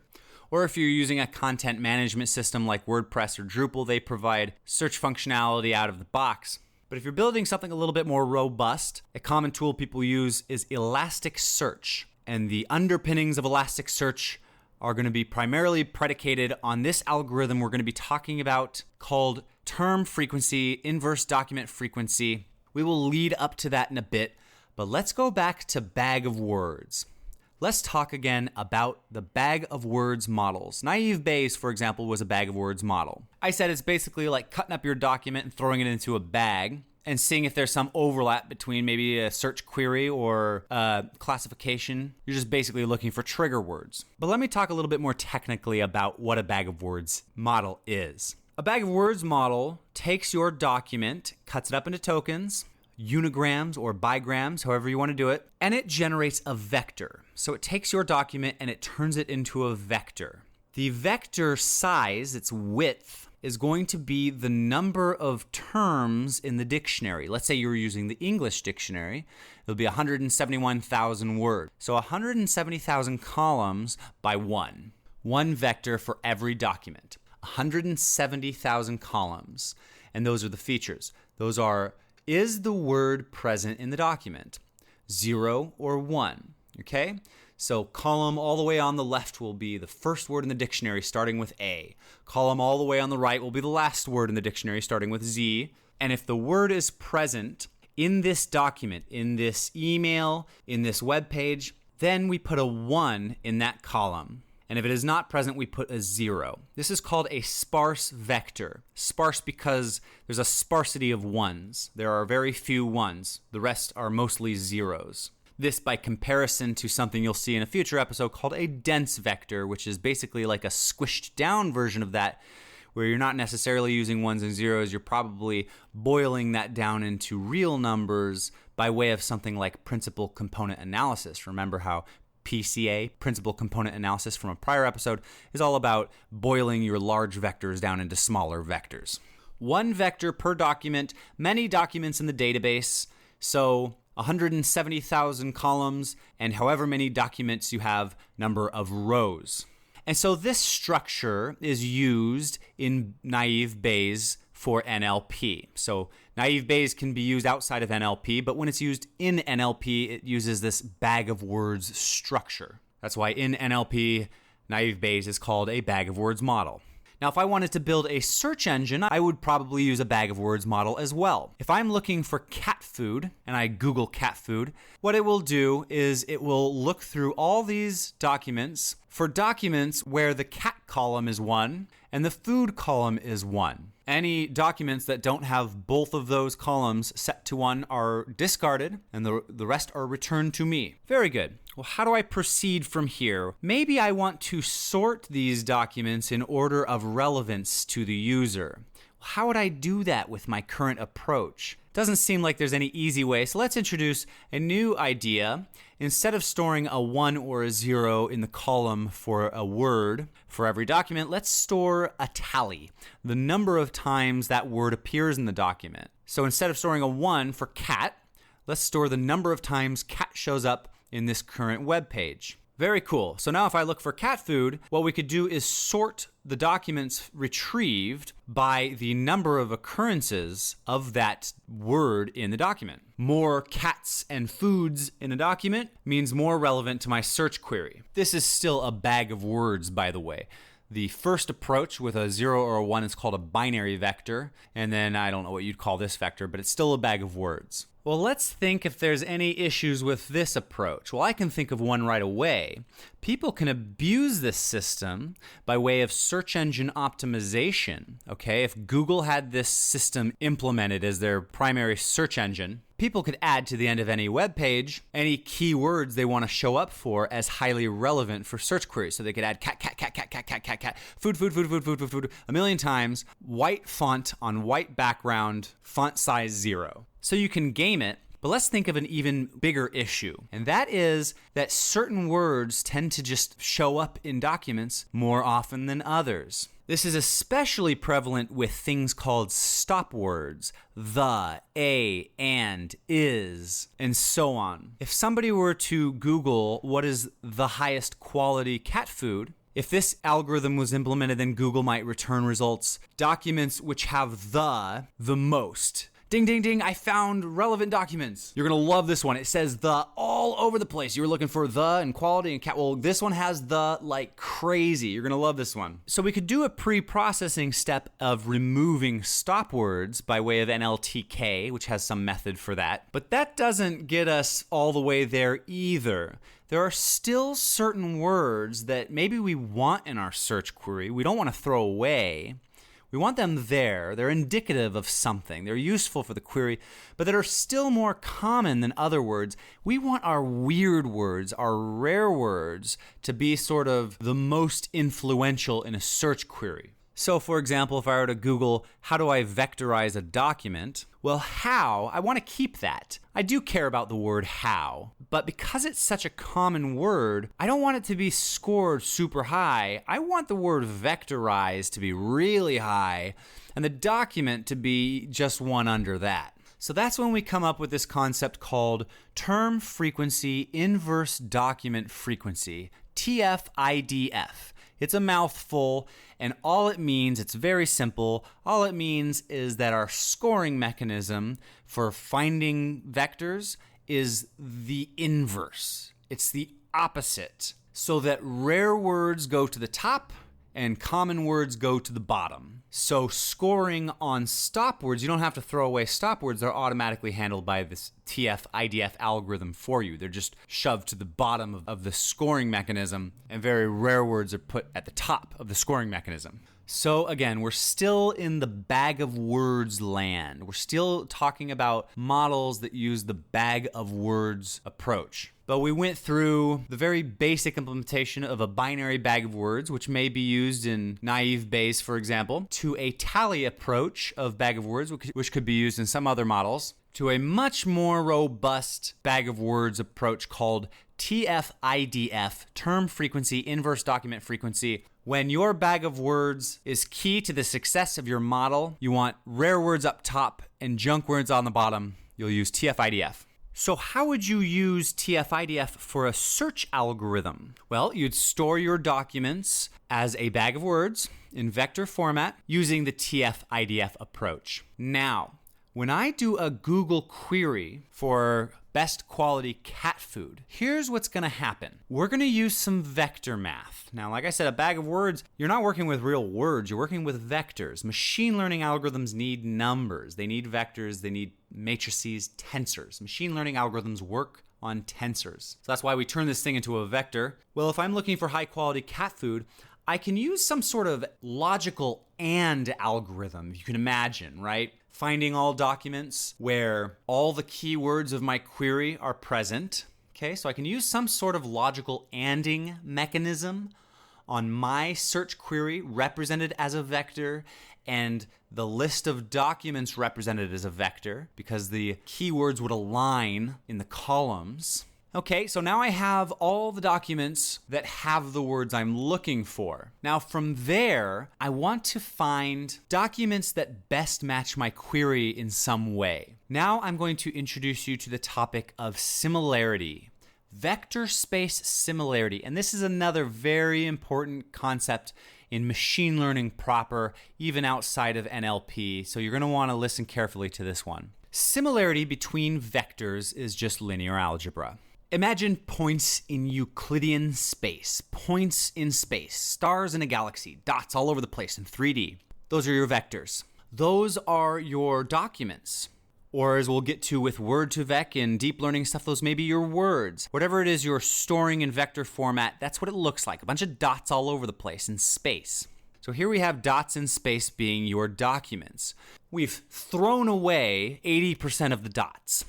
Or if you're using a content management system like WordPress or Drupal, they provide search functionality out of the box. But if you're building something a little bit more robust, a common tool people use is Elasticsearch. And the underpinnings of Elasticsearch are going to be primarily predicated on this algorithm we're going to be talking about called term frequency, inverse document frequency. We will lead up to that in a bit, but let's go back to bag of words. Let's talk again about the bag of words models. Naive Bayes, for example, was a bag of words model. I said it's basically like cutting up your document and throwing it into a bag and seeing if there's some overlap between maybe a search query or a classification. You're just basically looking for trigger words. But let me talk a little bit more technically about what a bag of words model is. A bag of words model takes your document, cuts it up into tokens, unigrams or bigrams, however you want to do it, and it generates a vector. So it takes your document and it turns it into a vector. The vector size, its width, is going to be the number of terms in the dictionary. Let's say you're using the English dictionary. It'll be 171,000 words. So 170,000 columns by one. One vector for every document. 170,000 columns. And those are the features. Those are, is the word present in the document? 0 or 1, okay? So column all the way on the left will be the first word in the dictionary starting with A. Column all the way on the right will be the last word in the dictionary starting with Z. And if the word is present in this document, in this email, in this web page, then we put a 1 in that column. And if it is not present, we put a 0. This is called a sparse vector. Sparse because there's a sparsity of ones. There are very few ones. The rest are mostly zeros. This by comparison to something you'll see in a future episode called a dense vector, which is basically like a squished down version of that, where you're not necessarily using ones and zeros. You're probably boiling that down into real numbers by way of something like principal component analysis. Remember how PCA, principal component analysis from a prior episode, is all about boiling your large vectors down into smaller vectors. One vector per document, many documents in the database, so 170,000 columns, and however many documents you have, number of rows. And so this structure is used in Naive Bayes for NLP. So Naive Bayes can be used outside of NLP, but when it's used in NLP, it uses this bag of words structure. That's why in NLP, Naive Bayes is called a bag of words model. Now, if I wanted to build a search engine, I would probably use a bag of words model as well. If I'm looking for cat food and I Google cat food, what it will do is it will look through all these documents for documents where the cat column is 1 and the food column is 1. Any documents that don't have both of those columns set to 1 are discarded, and the rest are returned to me. Very good. Well, how do I proceed from here? Maybe I want to sort these documents in order of relevance to the user. How would I do that with my current approach? Doesn't seem like there's any easy way, so let's introduce a new idea. Instead of storing a 1 or a 0 in the column for a word for every document, let's store a tally, the number of times that word appears in the document. So instead of storing a 1 for cat, let's store the number of times cat shows up in this current web page. Very cool. So now if I look for cat food, what we could do is sort the documents retrieved by the number of occurrences of that word in the document. More cats and foods in a document means more relevant to my search query. This is still a bag of words, by the way. The first approach with a 0 or a 1 is called a binary vector, and then I don't know what you'd call this vector, but it's still a bag of words. Well, let's think if there's any issues with this approach. Well, I can think of one right away. People can abuse this system by way of search engine optimization, okay? If Google had this system implemented as their primary search engine, people could add to the end of any web page any keywords they want to show up for as highly relevant for search queries. So they could add cat, cat, cat, cat, cat, cat, cat, cat, food, food, food, food, food, food, food, a million times, white font on white background, font size 0. So you can game it, but let's think of an even bigger issue. And that is that certain words tend to just show up in documents more often than others. This is especially prevalent with things called stop words, the, a, and, is, and so on. If somebody were to Google what is the highest quality cat food, if this algorithm was implemented, then Google might return results, documents which have the most. Ding, ding, ding, I found relevant documents. You're gonna love this one. It says the all over the place. You were looking for the and quality and cat. Well, this one has the like crazy. You're gonna love this one. So we could do a pre-processing step of removing stop words by way of NLTK, which has some method for that. But that doesn't get us all the way there either. There are still certain words that maybe we want in our search query. We don't want to throw away. We want them there. They're indicative of something. They're useful for the query, but that are still more common than other words. We want our weird words, our rare words, to be sort of the most influential in a search query. So, for example, if I were to Google, how do I vectorize a document? Well, how, I want to keep that. I do care about the word how, but because it's such a common word, I don't want it to be scored super high. I want the word vectorize to be really high and the document to be just one under that. So that's when we come up with this concept called term frequency inverse document frequency, TF-IDF. It's a mouthful, and all it means, it's very simple. All it means is that our scoring mechanism for finding vectors is the inverse. It's the opposite, so that rare words go to the top and common words go to the bottom. So scoring on stop words, you don't have to throw away stop words. They're automatically handled by this TF-IDF algorithm for you. They're just shoved to the bottom of the scoring mechanism, and very rare words are put at the top of the scoring mechanism. So again, we're still in the bag of words land. We're still talking about models that use the bag of words approach. But we went through the very basic implementation of a binary bag of words, which may be used in naive Bayes, for example, to a tally approach of bag of words, which could be used in some other models, to a much more robust bag of words approach called TF-IDF, term frequency inverse document frequency. When your bag of words is key to the success of your model, you want rare words up top and junk words on the bottom. You'll use TF-IDF. So how would you use TF-IDF for a search algorithm? Well, you'd store your documents as a bag of words in vector format using the TF-IDF approach. Now, when I do a Google query for best quality cat food, here's what's going to happen. We're going to use some vector math. Now, like I said, a bag of words, you're not working with real words, you're working with vectors. Machine learning algorithms need numbers. They need vectors, they need matrices, tensors. Machine learning algorithms work on tensors. So that's why we turn this thing into a vector. Well, if I'm looking for high quality cat food, I can use some sort of logical AND algorithm, you can imagine, right? Finding all documents where all the keywords of my query are present. Okay, so I can use some sort of logical ANDing mechanism on my search query represented as a vector and the list of documents represented as a vector because the keywords would align in the columns. Okay, so now I have all the documents that have the words I'm looking for. Now from there, I want to find documents that best match my query in some way. Now I'm going to introduce you to the topic of similarity. Vector space similarity. And this is another very important concept in machine learning proper, even outside of NLP. So you're going to want to listen carefully to this one. Similarity between vectors is just linear algebra. Imagine points in Euclidean space, points in space, stars in a galaxy, dots all over the place in 3D. Those are your vectors. Those are your documents. Or as we'll get to with Word2Vec and deep learning stuff, those may be your words. Whatever it is you're storing in vector format, that's what it looks like. A bunch of dots all over the place in space. So here we have dots in space being your documents. We've thrown away 80% of the dots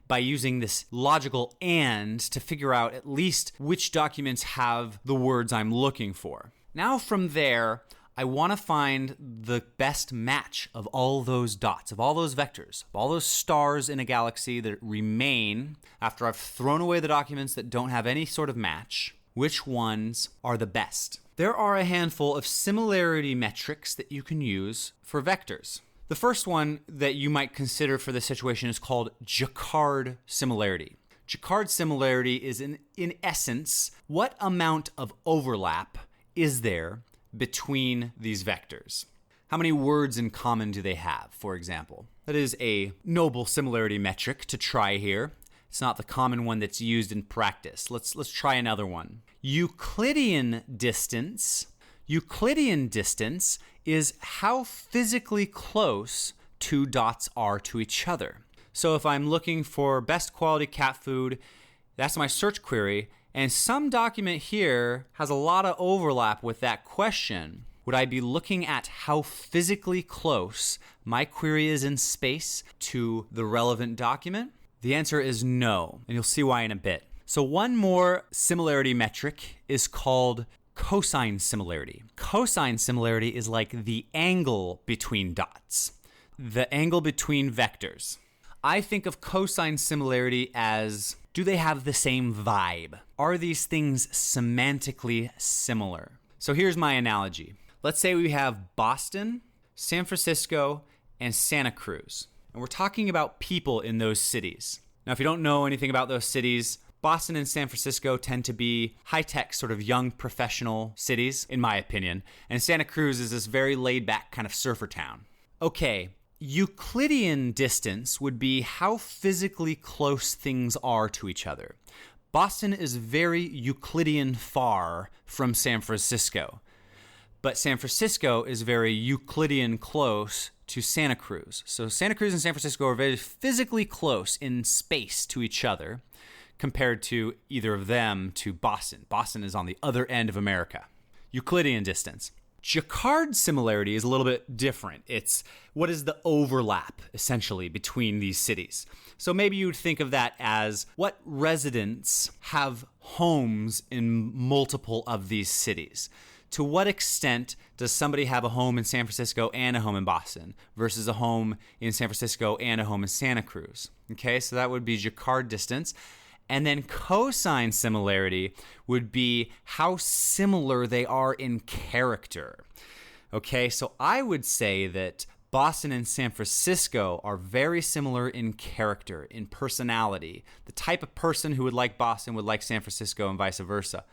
by using this logical AND to figure out at least which documents have the words I'm looking for. Now from there, I want to find the best match of all those dots, of all those vectors, of all those stars in a galaxy that remain after I've thrown away the documents that don't have any sort of match. Which ones are the best? There are a handful of similarity metrics that you can use for vectors. The first one that you might consider for this situation is called Jacquard similarity. Jacquard similarity is in essence, what amount of overlap is there between these vectors? How many words in common do they have, for example? That is a noble similarity metric to try here. It's not the common one that's used in practice. Let's try another one. Euclidean distance. Euclidean distance is how physically close two dots are to each other. So if I'm looking for best quality cat food, that's my search query, and some document here has a lot of overlap with that question. Would I be looking at how physically close my query is in space to the relevant document? The answer is no, and you'll see why in a bit. So one more similarity metric is called cosine similarity. Cosine similarity is like the angle between dots, the angle between vectors. I think of cosine similarity as, do they have the same vibe? Are these things semantically similar? So here's my analogy. Let's say we have Boston, San Francisco, and Santa Cruz. And we're talking about people in those cities. Now, if you don't know anything about those cities, Boston and San Francisco tend to be high-tech, sort of young professional cities, in my opinion. And Santa Cruz is this very laid-back kind of surfer town. Okay, Euclidean distance would be how physically close things are to each other. Boston is very Euclidean far from San Francisco, but San Francisco is very Euclidean close to Santa Cruz. So Santa Cruz and San Francisco are very physically close in space to each other compared to either of them to Boston. Boston is on the other end of America. Euclidean distance. Jacquard similarity is a little bit different. It's what is the overlap, essentially, between these cities. So maybe you would think of that as what residents have homes in multiple of these cities. To what extent does somebody have a home in San Francisco and a home in Boston versus a home in San Francisco and a home in Santa Cruz? Okay, so that would be Jacquard distance. And then cosine similarity would be how similar they are in character. Okay, so I would say that Boston and San Francisco are very similar in character, in personality. The type of person who would like Boston would like San Francisco and vice versa.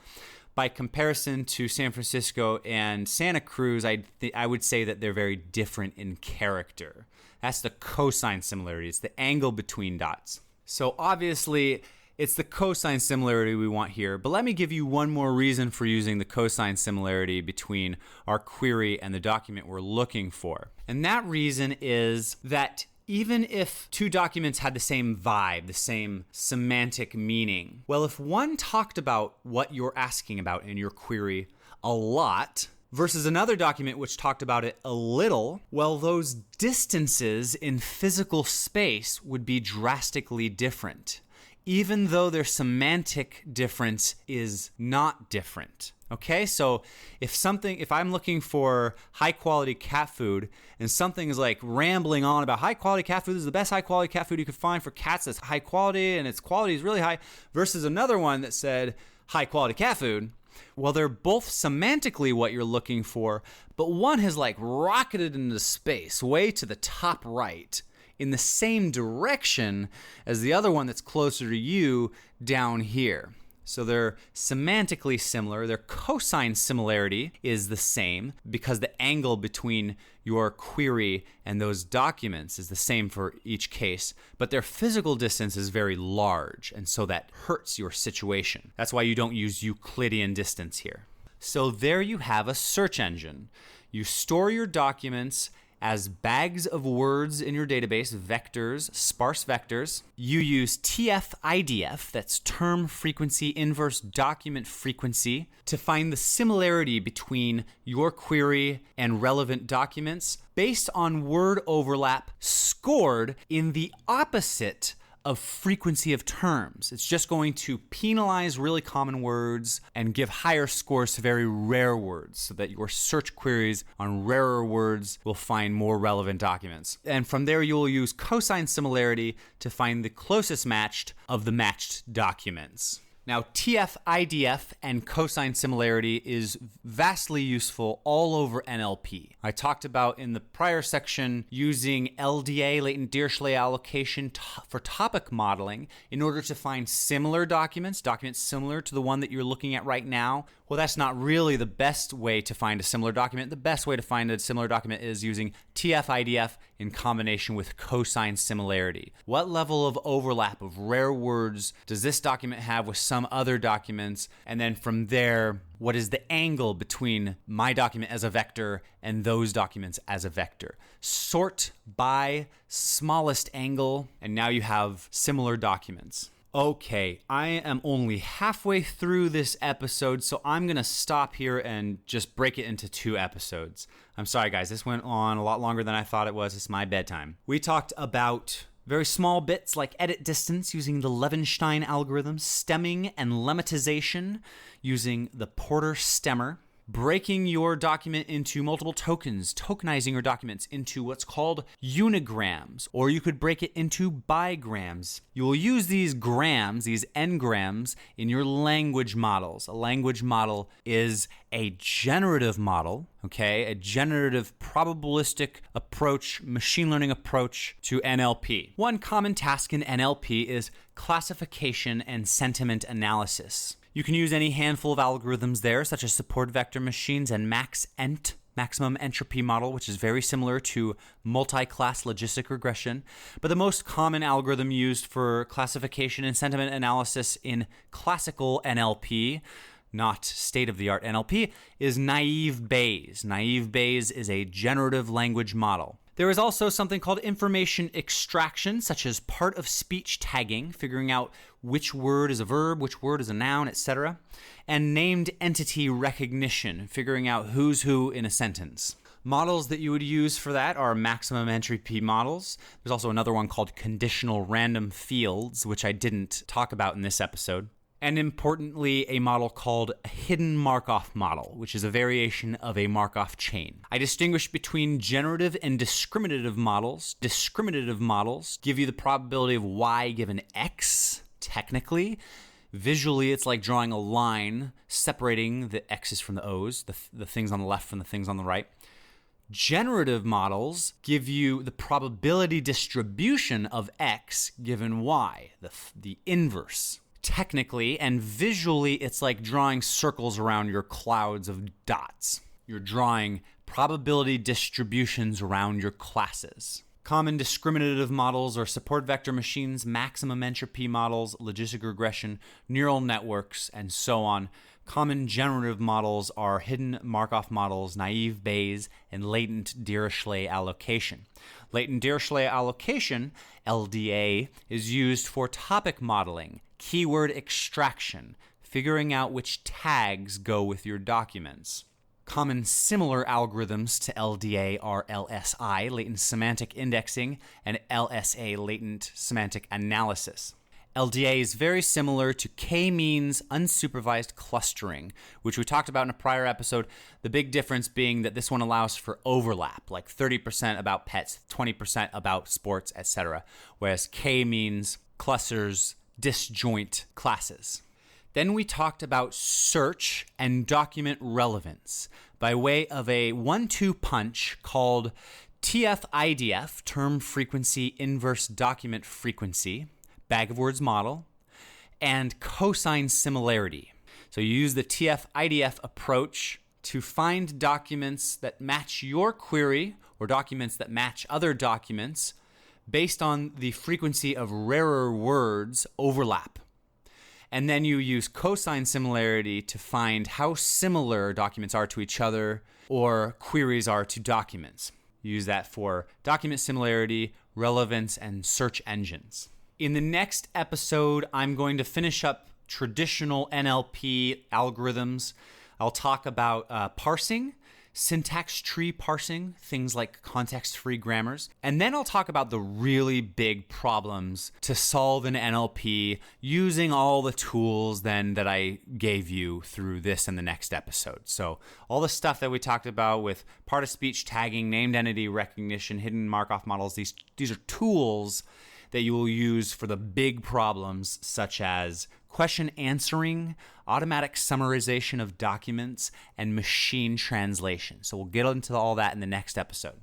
By comparison to San Francisco and Santa Cruz, I would say that they're very different in character. That's the cosine similarity. It's the angle between dots. So obviously, it's the cosine similarity we want here, but let me give you one more reason for using the cosine similarity between our query and the document we're looking for. And that reason is that even if two documents had the same vibe, the same semantic meaning, well, if one talked about what you're asking about in your query a lot versus another document which talked about it a little, well, those distances in physical space would be drastically different, even though their semantic difference is not different. Okay, so if I'm looking for high quality cat food and something is like rambling on about high quality cat food, this is the best high quality cat food you could find for cats that's high quality and its quality is really high, versus another one that said high quality cat food, well, they're both semantically what you're looking for, but one has like rocketed into space way to the top right in the same direction as the other one that's closer to you down here. So they're semantically similar. Their cosine similarity is the same because the angle between your query and those documents is the same for each case, but their physical distance is very large, and so that hurts your situation. That's why you don't use Euclidean distance here. So there you have a search engine. You store your documents, as bags of words in your database, vectors, sparse vectors. You use TF-IDF, that's term frequency inverse document frequency, to find the similarity between your query and relevant documents based on word overlap scored in the opposite of frequency of terms. It's just going to penalize really common words and give higher scores to very rare words so that your search queries on rarer words will find more relevant documents. And from there, you will use cosine similarity to find the closest matched of the matched documents. Now, TF-IDF and cosine similarity is vastly useful all over NLP. I talked about in the prior section using LDA, latent Dirichlet allocation, for topic modeling in order to find similar documents similar to the one that you're looking at right now. Well, that's not really the best way to find a similar document. The best way to find a similar document is using TF-IDF in combination with cosine similarity. What level of overlap of rare words does this document have with some other documents? And then from there, what is the angle between my document as a vector and those documents as a vector? Sort by smallest angle, and now you have similar documents. Okay, I am only halfway through this episode, so I'm going to stop here and just break it into 2 episodes. I'm sorry, guys. This went on a lot longer than I thought it was. It's my bedtime. We talked about very small bits like edit distance using the Levenshtein algorithm, stemming and lemmatization using the Porter stemmer, breaking your document into multiple tokens, tokenizing your documents into what's called unigrams, or you could break it into bigrams. You will use these grams, these n-grams, in your language models. A language model is a generative model, okay? A generative probabilistic approach, machine learning approach to NLP. One common task in NLP is classification and sentiment analysis. You can use any handful of algorithms there, such as support vector machines and MaxEnt, maximum entropy model, which is very similar to multi-class logistic regression. But the most common algorithm used for classification and sentiment analysis in classical NLP, not state-of-the-art NLP, is naive Bayes. Naive Bayes is a generative language model. There is also something called information extraction, such as part-of-speech tagging, figuring out which word is a verb, which word is a noun, etc., and named entity recognition, figuring out who's who in a sentence. Models that you would use for that are maximum entropy models. There's also another one called conditional random fields, which I didn't talk about in this episode. And importantly, a model called a hidden Markov model, which is a variation of a Markov chain. I distinguish between generative and discriminative models. Discriminative models give you the probability of y given x, technically. Visually, it's like drawing a line separating the x's from the o's, the things on the left from the things on the right. Generative models give you the probability distribution of x given y, the inverse. Technically and visually, it's like drawing circles around your clouds of dots. You're drawing probability distributions around your classes. Common discriminative models are support vector machines, maximum entropy models, logistic regression, neural networks, and so on. Common generative models are hidden Markov models, naive Bayes, and latent Dirichlet allocation. Latent Dirichlet allocation, LDA, is used for topic modeling, keyword extraction, figuring out which tags go with your documents. Common similar algorithms to LDA are LSI, latent semantic indexing, and LSA, latent semantic analysis. LDA is very similar to k-means unsupervised clustering, which we talked about in a prior episode, the big difference being that this one allows for overlap, like 30% about pets, 20% about sports, etc., whereas k-means clusters disjoint classes. Then we talked about search and document relevance by way of a 1-2 punch called TF-IDF, term frequency inverse document frequency, bag of words model, and cosine similarity. So you use the TF-IDF approach to find documents that match your query or documents that match other documents based on the frequency of rarer words overlap. And then you use cosine similarity to find how similar documents are to each other or queries are to documents. Use that for document similarity, relevance, and search engines. In the next episode, I'm going to finish up traditional NLP algorithms. I'll talk about parsing, syntax tree parsing, things like context-free grammars. And then I'll talk about the really big problems to solve in NLP using all the tools then that I gave you through this and the next episode. So all the stuff that we talked about with part-of-speech tagging, named entity recognition, hidden Markov models, these are tools that you will use for the big problems such as question answering, automatic summarization of documents, and machine translation. So we'll get into all that in the next episode.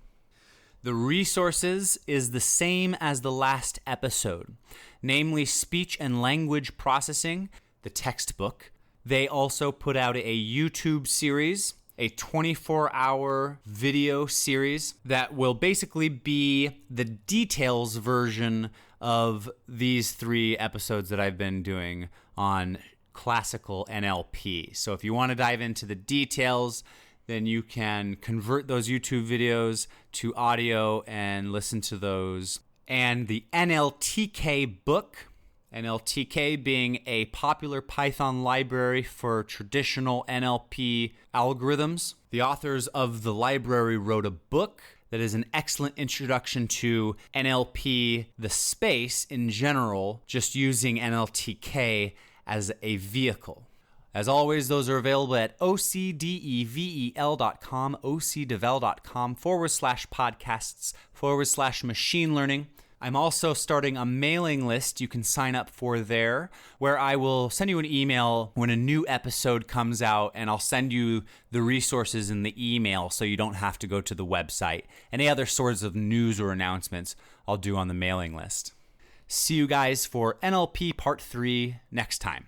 The resources is the same as the last episode, namely speech and language processing, the textbook. They also put out a YouTube series, a 24-hour video series that will basically be the details version of these 3 episodes that I've been doing on classical NLP. So if you want to dive into the details, then you can convert those YouTube videos to audio and listen to those. And the NLTK book, NLTK being a popular Python library for traditional NLP algorithms. The authors of the library wrote a book that is an excellent introduction to NLP, the space in general, just using NLTK as a vehicle. As always, those are available at ocdevel.com, ocdevel.com/podcasts/machine learning. I'm also starting a mailing list you can sign up for there, where I will send you an email when a new episode comes out, and I'll send you the resources in the email so you don't have to go to the website. Any other sorts of news or announcements I'll do on the mailing list. See you guys for NLP Part 3 next time.